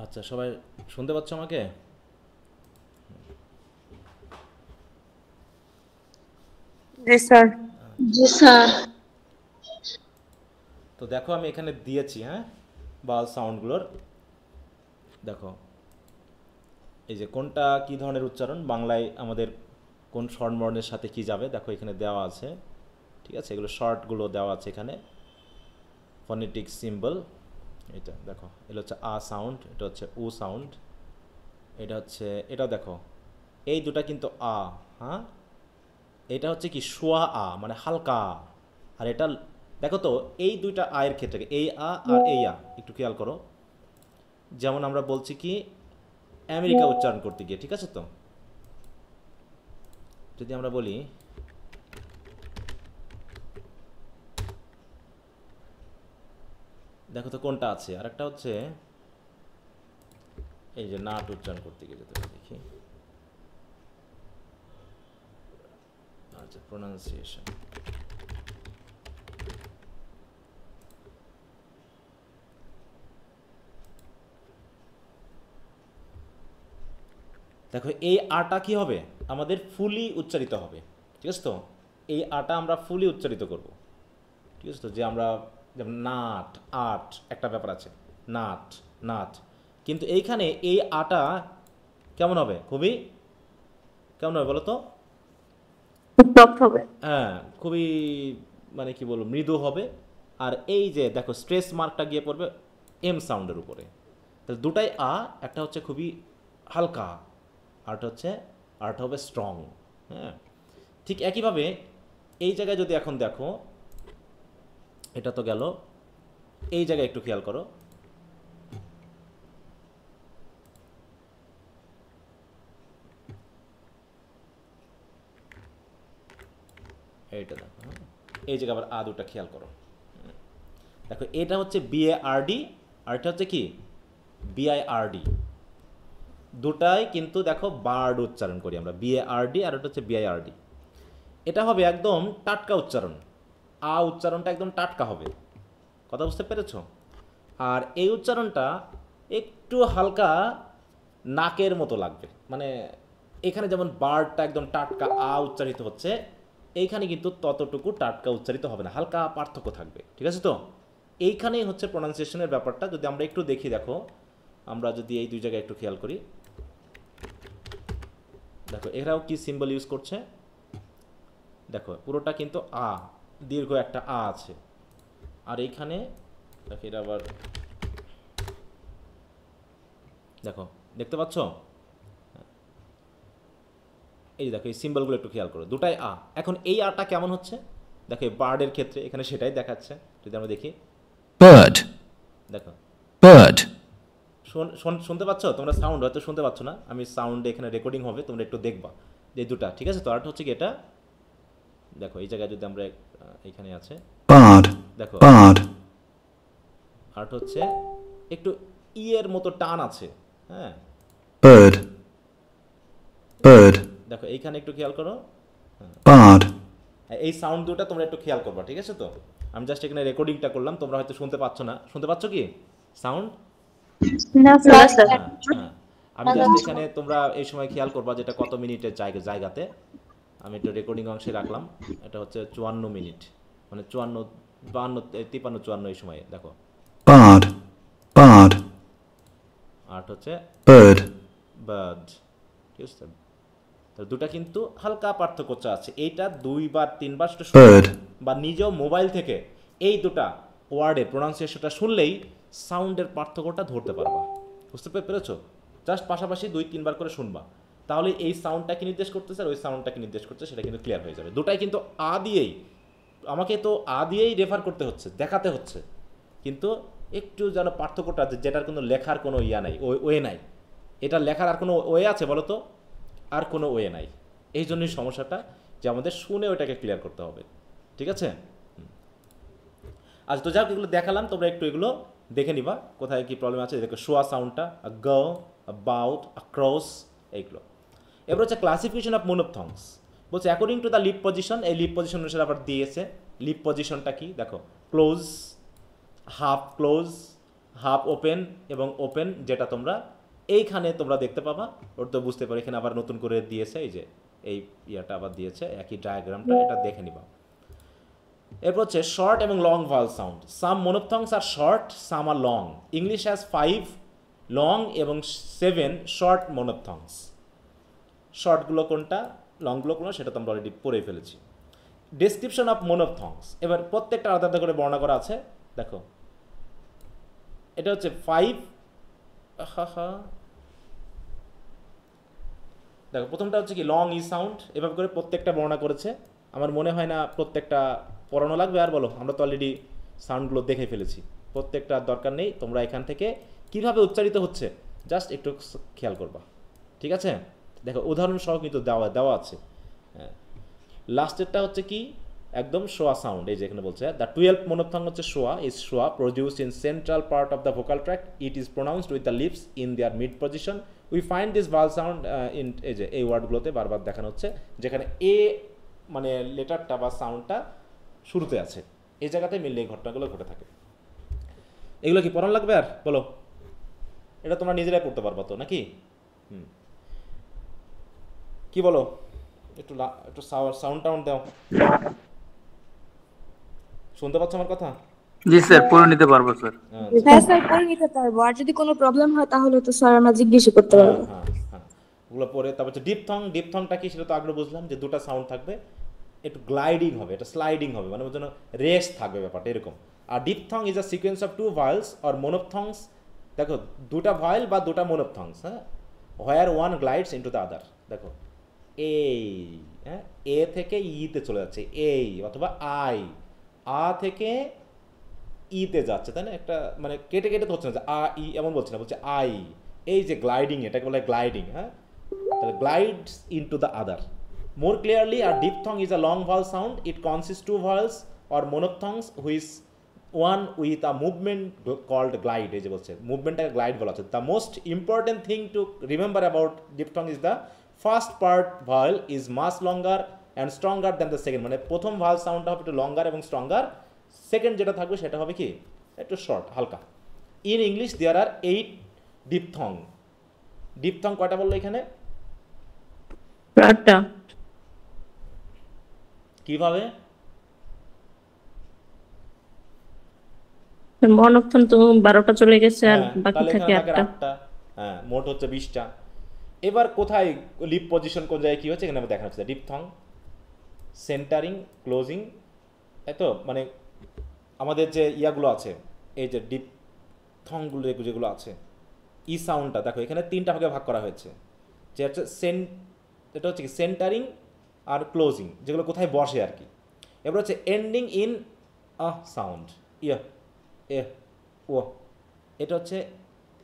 আচ্ছা, সবাই শুনতে পাচ্ছ আমাকে?
জি স্যার।
জি স্যার।
তো দেখো আমি এখানে দিয়েছি, হ্যাঁ, বাল সাউন্ডগুলোর। দেখো এই যে কোনটা কি ধরনের উচ্চারণ, বাংলায় আমাদের কোন স্বরবর্ণের সাথে কি যাবে, দেখো এখানে দেওয়া আছে, ঠিক আছে? এগুলো শর্টগুলো দেওয়া আছে এখানে, ফনেটিক সিম্বল। এটা দেখো, এটা হচ্ছে আ সাউন্ড, এটা হচ্ছে উ সাউন্ড, এটা হচ্ছে, এটা দেখো এই দুটা কিন্তু আ, হ্যাঁ, এটা হচ্ছে কি সোয়া আ, মানে হালকা। আর এটা দেখো তো, এই দুইটা আয়ের ক্ষেত্রে এই আ আর এই আ একটু খেয়াল করো। যেমন আমরা বলছি কি আমেরিকা উচ্চারণ করতে গিয়ে, ঠিক আছে? তো যদি আমরা বলি দেখো তো কোনটা আছে, আর একটা হচ্ছে এই যে নাট উচ্চারণ করতে গিয়ে যদি দেখি, আচ্ছা প্রোনাউন্সিয়েশন, দেখো এই আটা কি হবে, আমাদের ফুলি উচ্চারিত হবে, ঠিক আছে? তো এই আটা আমরা ফুলি উচ্চারিত করব, ঠিক আছে? তো যে আমরা যেমন নাট, আট একটা ব্যাপার আছে, নাট নাট, কিন্তু এইখানে এই আটা কেমন হবে, খুবই কেমন হবে বলো তো?
সফট হবে।
হ্যাঁ, খুবই মানে কি বলবো, মৃদু হবে। আর এই যে দেখো স্ট্রেস মার্কটা গিয়ে পড়বে এম সাউন্ডের উপরে, তাহলে দুটাই আ, একটা হচ্ছে খুবই হালকা, আরটা হবে স্ট্রং। হ্যাঁ, ঠিক একইভাবে এই জায়গায় যদি এখন দেখো, এটা তো গেল, এই জায়গায় একটু খেয়াল করো, এইটা দেখো, হ্যাঁ, এই জায়গায় আবার আ দুটা খেয়াল করো। দেখো এটা হচ্ছে বিএআরডি, আর এটা হচ্ছে কি বিআইআরডি, দুটাই কিন্তু দেখো বার্ড উচ্চারণ করি আমরা, বিএআরডি আর এটা হচ্ছে বিআইআরডি। এটা হবে একদম টাটকা উচ্চারণ, আ উচ্চারণটা একদম টাটকা হবে, কথা বুঝতে পেরেছো? আর এই উচ্চারণটা একটু হালকা নাকের মতো লাগবে, মানে এখানে যেমন বার্ডটা একদম টাটকা আ উচ্চারিত হচ্ছে, এইখানে কিন্তু ততটুকু টাটকা উচ্চারিত হবে না, হালকা পার্থক্য থাকবে, ঠিক আছে? তো এইখানেই হচ্ছে প্রোনাউন্সিয়েশনের ব্যাপারটা। যদি আমরা একটু দেখি, দেখো আমরা যদি এই দুই জায়গায় একটু খেয়াল করি, দেখো এরাও কি সিম্বল ইউজ করছে, দেখো পুরোটা কিন্তু আ, দীর্ঘ একটা আ আছে, আর এইখানে দেখো এটা আবার দেখো, দেখতে পাচ্ছ? এই দেখো এই সিম্বলগুলো একটু খেয়াল করো, দুটাই আ। এখন এই আটা কেমন হচ্ছে দেখো, এই বার্ডের ক্ষেত্রে এখানে সেটাই দেখাচ্ছে। যদি আমরা দেখি
bird,
দেখো
bird,
শুনতে পাচ্ছ তোমরা? সাউন্ড হয়তো শুনতে পাচ্ছ না, আমি সাউন্ড এখানে রেকর্ডিং হবে, তোমরা একটু দেখবা যে দুটা, ঠিক আছে? তো আরটা হচ্ছে কি এটা দেখো, এই জায়গায় যদি আমরা এখানে আছে
bard,
দেখো,
bard,
আরটা হচ্ছে একটু ইয়ের মতো টান আছে, হ্যাঁ,
bird, bird,
দেখো এইখানে একটু খেয়াল করো,
bard,
এই সাউন্ড দুটা তোমরা একটু খেয়াল করবা, ঠিক আছে? তো আমি জাস্ট এখানে রেকর্ডিংটা করলাম, তোমরা হয়তো শুনতে পাচ্ছ না, শুনতে পাচ্ছ কি সাউন্ড?
না স্যার।
হ্যাঁ, আমি জাস্ট এখানে তোমরা এই সময় খেয়াল করবা যেটা কত মিনিটের জায়গাতে আমি একটা রেকর্ডিং অংশে রাখলাম, এটা হচ্ছে 54 মিনিট, মানে 54 52 53 54 এই সময়ে দেখো,
bard, bard,
আর হচ্ছে
bird,
বার্ড, ঠিক আছে? তো দুটা কিন্তু হালকা পার্থক্য আছে, এইটা দুইবার তিনবার সেটা
bird,
বা নিজেও মোবাইল থেকে এই দুটা ওয়ার্ডের প্রোনাউন্সিয়েশনটা শুনলেই সাউন্ডের পার্থক্যটা ধরতে পারবা, বুঝতে পেরেছো? জাস্ট পাশাপাশি 2-3 বার করে শুনবা, তাহলে এই সাউন্ডটা কি নির্দেশ করতেছে আর ওই সাউন্ডটা কি নির্দেশ করছে সেটা কিন্তু ক্লিয়ার হয়ে যাবে। দুটাই কিন্তু আ দিয়েই, আমাকে তো আ দিয়েই রেফার করতে হচ্ছে, দেখাতে হচ্ছে, কিন্তু একটু যেন পার্থক্যটা আছে, যেটার কোনো লেখার কোনো ইয়া নাই, ওয়ে নাই, এটা লেখার আর কোনো ওয়ে আছে বলো তো? আর কোনো ওয়ে নাই। এই জন্যই সমস্যাটা, যে আমাদের শুনে ওইটাকে ক্লিয়ার করতে হবে, ঠিক আছে? আচ্ছা, তো যাক এগুলো দেখালাম, তোমরা একটু এগুলো দেখে নিবা কোথায় কি প্রবলেম আছে। দেখো শোয়া সাউন্ডটা গ, about, across, এইগুলো। এবার হচ্ছে ক্লাসিফিকেশন অফ মোনোপথংস, বলছে according to the lip position, এই লিপ পজিশন অনুসারে আবার দিয়েছে। লিপ পজিশনটা কি দেখো, close, half close, half open এবং ওপেন, যেটা তোমরা এইখানে তোমরা দেখতে পাবা। ওর তো বুঝতে পারো, এখানে আবার নতুন করে দিয়েছে, এই যে এই ইয়াটা আবার দিয়েছে, একই ডায়াগ্রামটা, এটা দেখে নিবা। এরপর হচ্ছে শর্ট এবং long vowel sound. Some monophthongs are short, some are long. English has 5 long এবং 7 শর্ট মোনোপথংস। শর্টগুলো কোনটা, লংগুলো কোনটা, সেটা তো আমরা অলরেডি পড়ে ফেলেছি। ডেসক্রিপশন অফ মোনোপথংস, এবার প্রত্যেকটা আলাদা আলাদা করে বর্ণনা করা আছে। দেখো এটা হচ্ছে 5, দেখো প্রথমটা হচ্ছে কি লং ই সাউন্ড, এভাবে করে প্রত্যেকটা বর্ণনা করেছে। আমার মনে হয় না প্রত্যেকটা পড়ানো লাগবে, আর বলো, আমরা তো অলরেডি সাউন্ডগুলো দেখে ফেলেছি, প্রত্যেকটা দরকার নেই। তোমরা এখান থেকে কিভাবে উচ্চারিত হচ্ছে জাস্ট একটু খেয়াল করবা, ঠিক আছে? দেখো উদাহরণ সহ কিন্তু দেওয়া আছে। হ্যাঁ, লাস্টেরটা হচ্ছে কি একদম শোয়া সাউন্ড, এই যে এখানে বলছে দ্য 12th মোনোপথং হচ্ছে schwa, is schwa produced in central part of the vocal tract, it is pronounced with the lips in their mid position, we find this vowel sound in, এই যে এই ওয়ার্ডগুলোতে বারবার দেখানো হচ্ছে, যেখানে এ মানে লেটারটা বা সাউন্ডটা শুরুতে আছে, এই জায়গাতে মিললে এই ঘটনাগুলো ঘটে থাকে। এগুলো কি পড়ানো লাগবে আর বলো? এটা তোমরা নিজেরাই পড়তে পারবা তো নাকি? কি বলো, একটু সাউন্ড টাউন্ড দাও। শুনতে পাচ্ছ আমার কথা?
জি স্যার, পড়ে নিতে পারবো স্যার।
হ্যাঁ স্যার, পড়ে নিতে পারবো, আর যদি কোনো প্রবলেম হয় তাহলে তো স্যার আমরা জিজ্ঞেস করতে পারবো।
হ্যাঁ, ওগুলো পরে। তারপর হচ্ছে ডিপথং। ডিপথংটা কি সেটা তো আগে বুঝলাম, যে দুটো সাউন্ড থাকবে, একটু গ্লাইডিং হবে, এটা স্লাইডিং হবে, মানে ওর জন্য রেস্ট থাকবে ব্যাপারটা এরকম। আর diphthong is a sequence of 2 vowels or monophthongs. দেখো দুটা ভায়েল বা দুটা মোনোপথংস, হ্যাঁ, where one glides into the other. দেখো এই, হ্যাঁ, এ থেকে ইতে চলে যাচ্ছে এই, অথবা আই, আ থেকে ইতে যাচ্ছে, তাই না? একটা মানে কেটে কেটে তো হচ্ছে না যে আ ই এমন বলছে না, বলছে আই। এই যে গ্লাইডিং, এটাকে বলে গ্লাইডিং। হ্যাঁ, তাহলে glides into the other. More clearly, a diphthong is a long vowel sound. It consists 2 vowels or monophthongs, which one with a movement called glide. এই যে বলছে মুভমেন্টটাকে গ্লাইড বলা হচ্ছে। The most important thing to remember about diphthong is the first part vowel is much longer and stronger than the second. মানে প্রথম vowel সাউন্ডটা হবে একটু লঙ্গার এবং স্ট্রঙ্গার, সেকেন্ড যেটা থাকবে সেটা হবে কি একটু শর্ট, হালকা। In English there are 8 diphthong. diphthong কয়টা বললো এখানে?
8টা।
কিভাবে?
মনোপথং তো 12টা চলে গেছে, আর বাকি থাকে 8টা।
হ্যাঁ, মোট হচ্ছে 20টা। এবার কোথায় লিপ পজিশন কোন জায়গায় কি হচ্ছে এখানে দেখা যাচ্ছে। ডিপথং, সেন্টারিং, ক্লোজিং, তাই তো? মানে আমাদের যে ইয়াগুলো আছে, এই যে ডিপথংগুলো যেগুলো আছে, ই সাউন্ডটা দেখো এখানে 3টা ভাগে ভাগ করা হয়েছে, যে হচ্ছে এটা হচ্ছে কি সেন্টারিং আর ক্লোজিং, যেগুলো কোথায় বসে আর কি। এবার হচ্ছে এন্ডিং ইন আ সাউন্ড, ইয়া এ ও, এটা হচ্ছে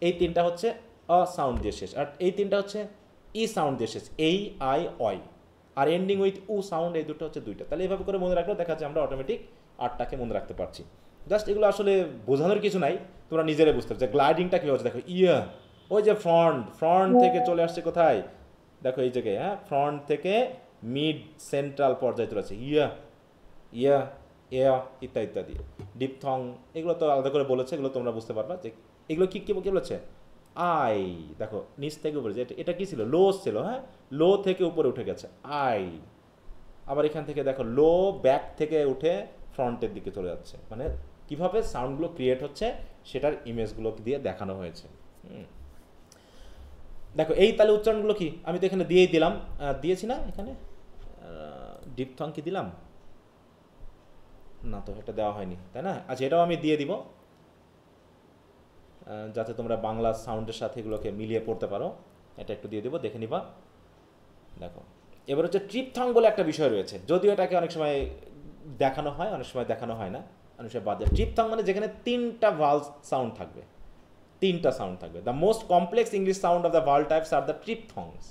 এই 3টা হচ্ছে অ সাউন্ড দিয়ে শেষ, আর এই 3টা হচ্ছে ই সাউন্ড দিয়ে শেষ, এই আই অয়, আর এন্ডিং উইথ উ সাউন্ড, এই দুটো হচ্ছে 2টা। তাহলে এভাবে করে মনে রাখলে দেখা যাচ্ছে আমরা অটোমেটিক 8টাকে মনে রাখতে পারছি। জাস্ট এগুলো আসলে বোঝানোর কিছু নাই, তোমরা নিজেরাই বুঝতে পারছো। গ্লাইডিংটা কী হচ্ছে দেখো, ইয়া ওই যে ফ্রন্ট থেকে চলে আসছে কোথায় দেখো এই জায়গায়, হ্যাঁ, ফ্রন্ট থেকে মিড সেন্ট্রাল পর্যায়ে চলে আসছে, ইয়া ইয়া ইয়া ইত্যাদি ইত্যাদি। ডিপথং এগুলো তো আলাদা করে বলেছে, এগুলো তোমরা বুঝতে পারবা যে এগুলো কী কী বলেছে। আই দেখো নিচ থেকে উপরে, যে এটা কী ছিল, লো ছিল, হ্যাঁ, লো থেকে উপরে উঠে গেছে আই। আবার এখান থেকে দেখো লো ব্যাক থেকে উঠে ফ্রন্টের দিকে চলে যাচ্ছে, মানে কীভাবে সাউন্ডগুলো ক্রিয়েট হচ্ছে সেটার ইমেজগুলো দিয়ে দেখানো হয়েছে। দেখো এই তাহলে উচ্চারণগুলো কি আমি তো এখানে দিয়েই দিলাম, দিয়েছি না এখানে? ডিপথং কি দিলাম না? তো এটা দেওয়া হয়নি, তাই না? আচ্ছা, এটাও আমি দিয়ে দিব যাতে তোমরা বাংলা সাউন্ডের সাথে এগুলোকে মিলিয়ে পড়তে পারো। এটা একটু দিয়ে দেবো, দেখে নিবা। দেখো এবার হচ্ছে ট্রিপথং বলে একটা বিষয় রয়েছে, যদিও এটাকে অনেক সময় দেখানো হয়, অনেক সময় দেখানো হয় না, অনেক সময় বাদ যায়। ট্রিপথং মানে যেখানে 3টা ভাওয়াল সাউন্ড থাকবে, 3টা সাউন্ড থাকবে। The most complex English sound of the vowel types are the triphthongs.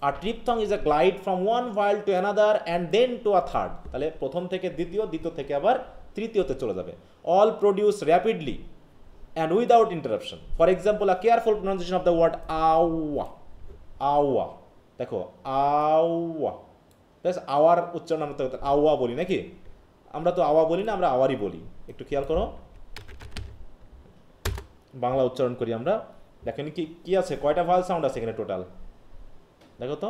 আর triphthong is a glide from one vowel to another and then to a third. তাহলে প্রথম থেকে দ্বিতীয়, দ্বিতীয় থেকে আবার তৃতীয়তে চলে যাবে। All produce rapidly and without interruption. For example, a careful pronunciation of the word awa. Awa. দেখো আওয়া, প্লাস আওয়ার উচ্চারণ আমরা তো আওয়া বলি নাকি, আমরা তো আওয়া বলি না, আমরা আওয়ারই বলি। একটু খেয়াল করো, বাংলা উচ্চারণ করি আমরা। দেখেন কি কি আছে, কয়টা ভাওয়াল সাউন্ড আছে এখানে টোটাল, দেখো তো।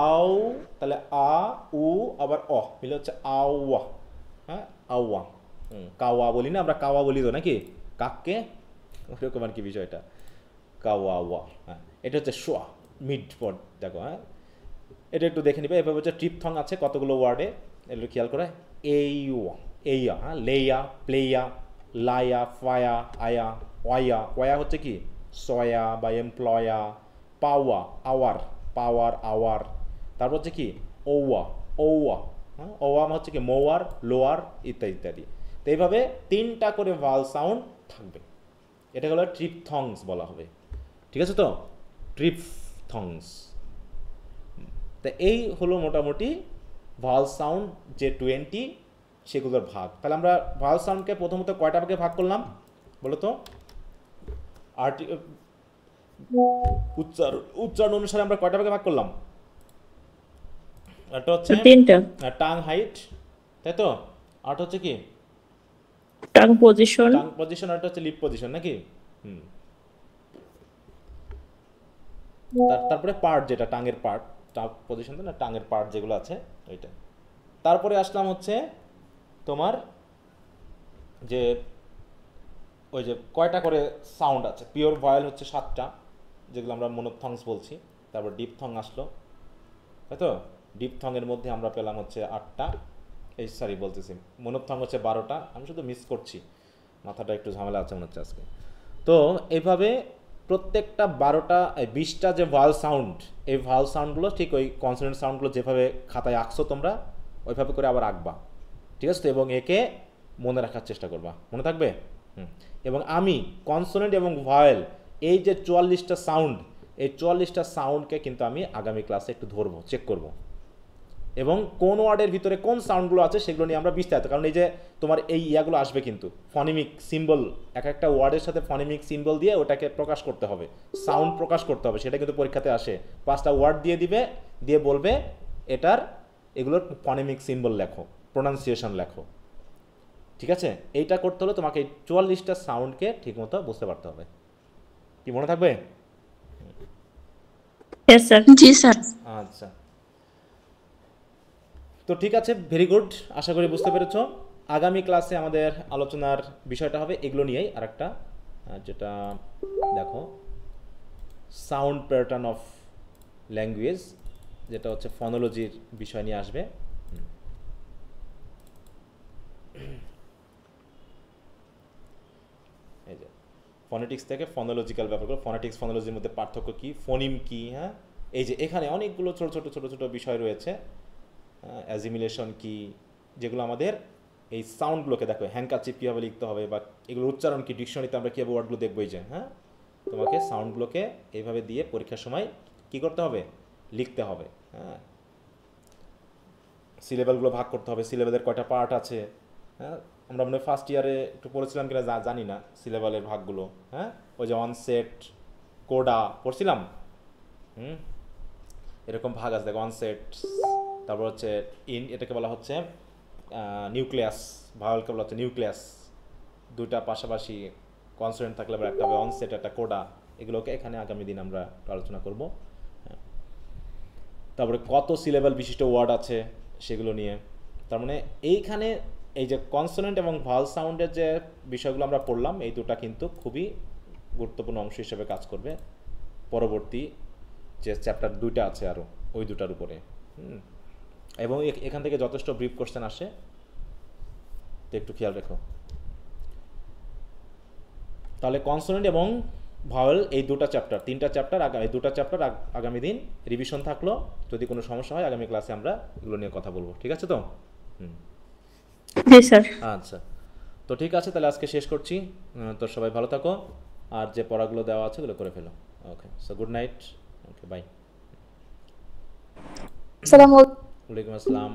আও, তাহলে আ উ আবার অ মিলে হচ্ছে আওয়া। হ্যাঁ আওয়া, কাওয়া বলি না আমরা, কাওয়া বলি তো নাকি, কাককে, ওরকম আর কি বিষয়টা, কাওয়া ওয়া। হ্যাঁ এটা হচ্ছে শোয়া মিড পড, দেখো। হ্যাঁ এটা একটু দেখে নিবে। এভাবে হচ্ছে ট্রিপথং আছে কতগুলো ওয়ার্ডে, এগুলো খেয়াল করে। এইয়া, এইয়া, হ্যাঁ লেয়া, প্লেয়া, লায়া, ফায়া, আয়া, ওয়া। ওয়া হচ্ছে কি সয়া বা এমপ্লয়া। পাওয়া, আওয়ার, পাওয়ার, আওয়ার। তারপর হচ্ছে কি ওয়া, ওয়া। হ্যাঁ ওয়া হচ্ছে কি মোয়ার, লোয়ার ইত্যাদি ইত্যাদি। তো এইভাবে 3টা করে ভাওয়াল সাউন্ড থাকবে, এটা হলো ট্রিপথংস বলা হবে। ঠিক আছে তো, ট্রিপথংস। তো এই হলো মোটামুটি ভাওয়াল সাউন্ড যে 20 সেগুলোর ভাগ। তাহলে আমরা ভাওয়াল সাউন্ডকে প্রথমত কয়টা ভাগে ভাগ করলাম বলো তো? উচ্চারণ অনুসারে আমরা কয়টা ভাগে ভাগ করলাম? একটা হচ্ছে
3টা,
টাং হাইট, তাই তো। আর হচ্ছে কি
টাং পজিশন,
টাং পজিশন, আর হচ্ছে লিপ পজিশন নাকি। তারপরে পার্ট, যেটা টাঙের পার্ট, টাং পজিশন না, টাঙের পার্ট যেগুলো আছে ওইটা। তারপরে আসলাম হচ্ছে তোমার যে ওই যে কয়টা করে সাউন্ড আছে, পিওর ভয়েল হচ্ছে 7টা, যেগুলো আমরা মনোথংস বলছি। তারপর ডিপথং আসলো, তাই তো। ডিপথংয়ের মধ্যে আমরা পেলাম হচ্ছে 8টা, এই সরি বলতেছি মনোথং হচ্ছে 12টা, আমি শুধু মিস করছি, মাথাটা একটু ঝামেলা আছে মনে হচ্ছে আজকে। তো এইভাবে প্রত্যেকটা 20টা যে ভাওয়াল সাউন্ড, এই ভাওয়াল সাউন্ডগুলো ঠিক ওই কনসোনেন্ট সাউন্ডগুলো যেভাবে খাতায় আঁকছো তোমরা, ওইভাবে করে আবার আঁকবা, ঠিক আছে তো। এবং একে মনে রাখার চেষ্টা করবা, মনে থাকবে। এবং আমি কনসোনেন্ট এবং ভয়েল এই যে 44টা সাউন্ড, এই 44টা সাউন্ডকে কিন্তু আমি আগামী ক্লাসে একটু ধরবো, চেক করব। এবং কোন ওয়ার্ডের ভিতরে কোন সাউন্ডগুলো আছে সেগুলো নিয়ে আমরা বিস্তারিত, কারণ এই যে তোমার এই ইয়াগুলো আসবে কিন্তু ফনেমিক সিম্বল, এক একটা ওয়ার্ডের সাথে ফনেমিক সিম্বল দিয়ে ওটাকে প্রকাশ করতে হবে, সাউন্ড প্রকাশ করতে হবে, সেটা কিন্তু পরীক্ষাতে আসে। 5টা ওয়ার্ড দিয়ে দিবে, দিয়ে বলবে এটার এগুলোর ফনেমিক সিম্বল লেখো, প্রোনাউন্সিয়েশন লেখো, ঠিক আছে। এইটা করতে হলে তোমাকে এই 44টা সাউন্ডকে ঠিকমতো বুঝতে পারতে হবে। কি মনে থাকবে?
Yes sir.
জি স্যার।
আচ্ছা, তো ঠিক আছে, ভেরি গুড, আশা করি বুঝতে পেরেছো। আগামী ক্লাসে আমাদের আলোচনার বিষয়টা হবে এগুলো নিয়েই, আরেকটা যেটা দেখো সাউন্ড প্যাটার্ন অফ ল্যাঙ্গুয়েজ, যেটা হচ্ছে ফনোলজির বিষয় নিয়ে আসবে। এই যে ফনেটিক্স থেকে ফনোলজিক্যাল ব্যাপারগুলো, ফনেটিক্স ফনোলজির মধ্যে পার্থক্য কি, ফোনিম কি। হ্যাঁ এই যে এখানে অনেকগুলো ছোট ছোট ছোট ছোট বিষয় রয়েছে, অ্যাজিমিলেশন কি, যেগুলো আমাদের এই সাউন্ডগুলোকে দেখো, হ্যান্ডকাচিপ কীভাবে লিখতে হবে, বা এগুলোর উচ্চারণ কি, ডিকশনারিতে আমরা কীভাবে ওয়ার্ডগুলো দেখবো, এই যে হ্যাঁ তোমাকে সাউন্ডগুলোকে এইভাবে দিয়ে পরীক্ষার সময় কি করতে হবে, লিখতে হবে। হ্যাঁ সিলেবেলগুলো ভাগ করতে হবে, সিলেবেলের কয়টা পার্ট আছে। হ্যাঁ আমরা মনে হয় ফার্স্ট ইয়ারে একটু পড়েছিলাম কিনা জানি না সিলেবেলের ভাগগুলো। হ্যাঁ ওই যে অনসেট, কোডা পড়ছিলাম। এরকম ভাগ আছে দেখো, অনসেট, তারপর হচ্ছে এটাকে বলা হচ্ছে নিউক্লিয়াস, ভাওয়ালকে বলা হচ্ছে নিউক্লিয়াস। দুইটা পাশাপাশি কনসোনেন্ট থাকলে আবার একটা হবে অনসেট, একটা কোডা। এগুলোকে এখানে আগামী দিন আমরা আলোচনা করব। তারপরে কত সিলেবেল বিশিষ্ট ওয়ার্ড আছে সেগুলো নিয়ে। তার মানে এইখানে এই যে কনসোনেন্ট এবং ভাওয়াল সাউন্ডের যে বিষয়গুলো আমরা পড়লাম, এই দুটা কিন্তু খুবই গুরুত্বপূর্ণ অংশ হিসেবে কাজ করবে পরবর্তী যে চ্যাপ্টার 2টা আছে আরও, ওই দুটার উপরে। এবং এখান থেকে যথেষ্ট ব্রিফ কোশ্চেন আসে, তো একটু খেয়াল রেখো। তাহলে কনসোনেন্ট এবং ভাওয়েল এই 3টা চ্যাপ্টার এই 2টা চ্যাপ্টার আগামী দিন রিভিশন থাকলো। যদি কোনো সমস্যা হয় আগামী ক্লাসে আমরা এগুলো নিয়ে কথা বলবো, ঠিক আছে তো?
জি স্যার।
আচ্ছা, তো ঠিক আছে, তাহলে আজকে শেষ করছি। তো সবাই ভালো থাকো, আর যে পড়াগুলো দেওয়া আছে ওগুলো করে ফেলো। Okay, so good night. Okay, bye.
আসসালামু আলাইকুম।
ওয়ালাইকুম আসসালাম।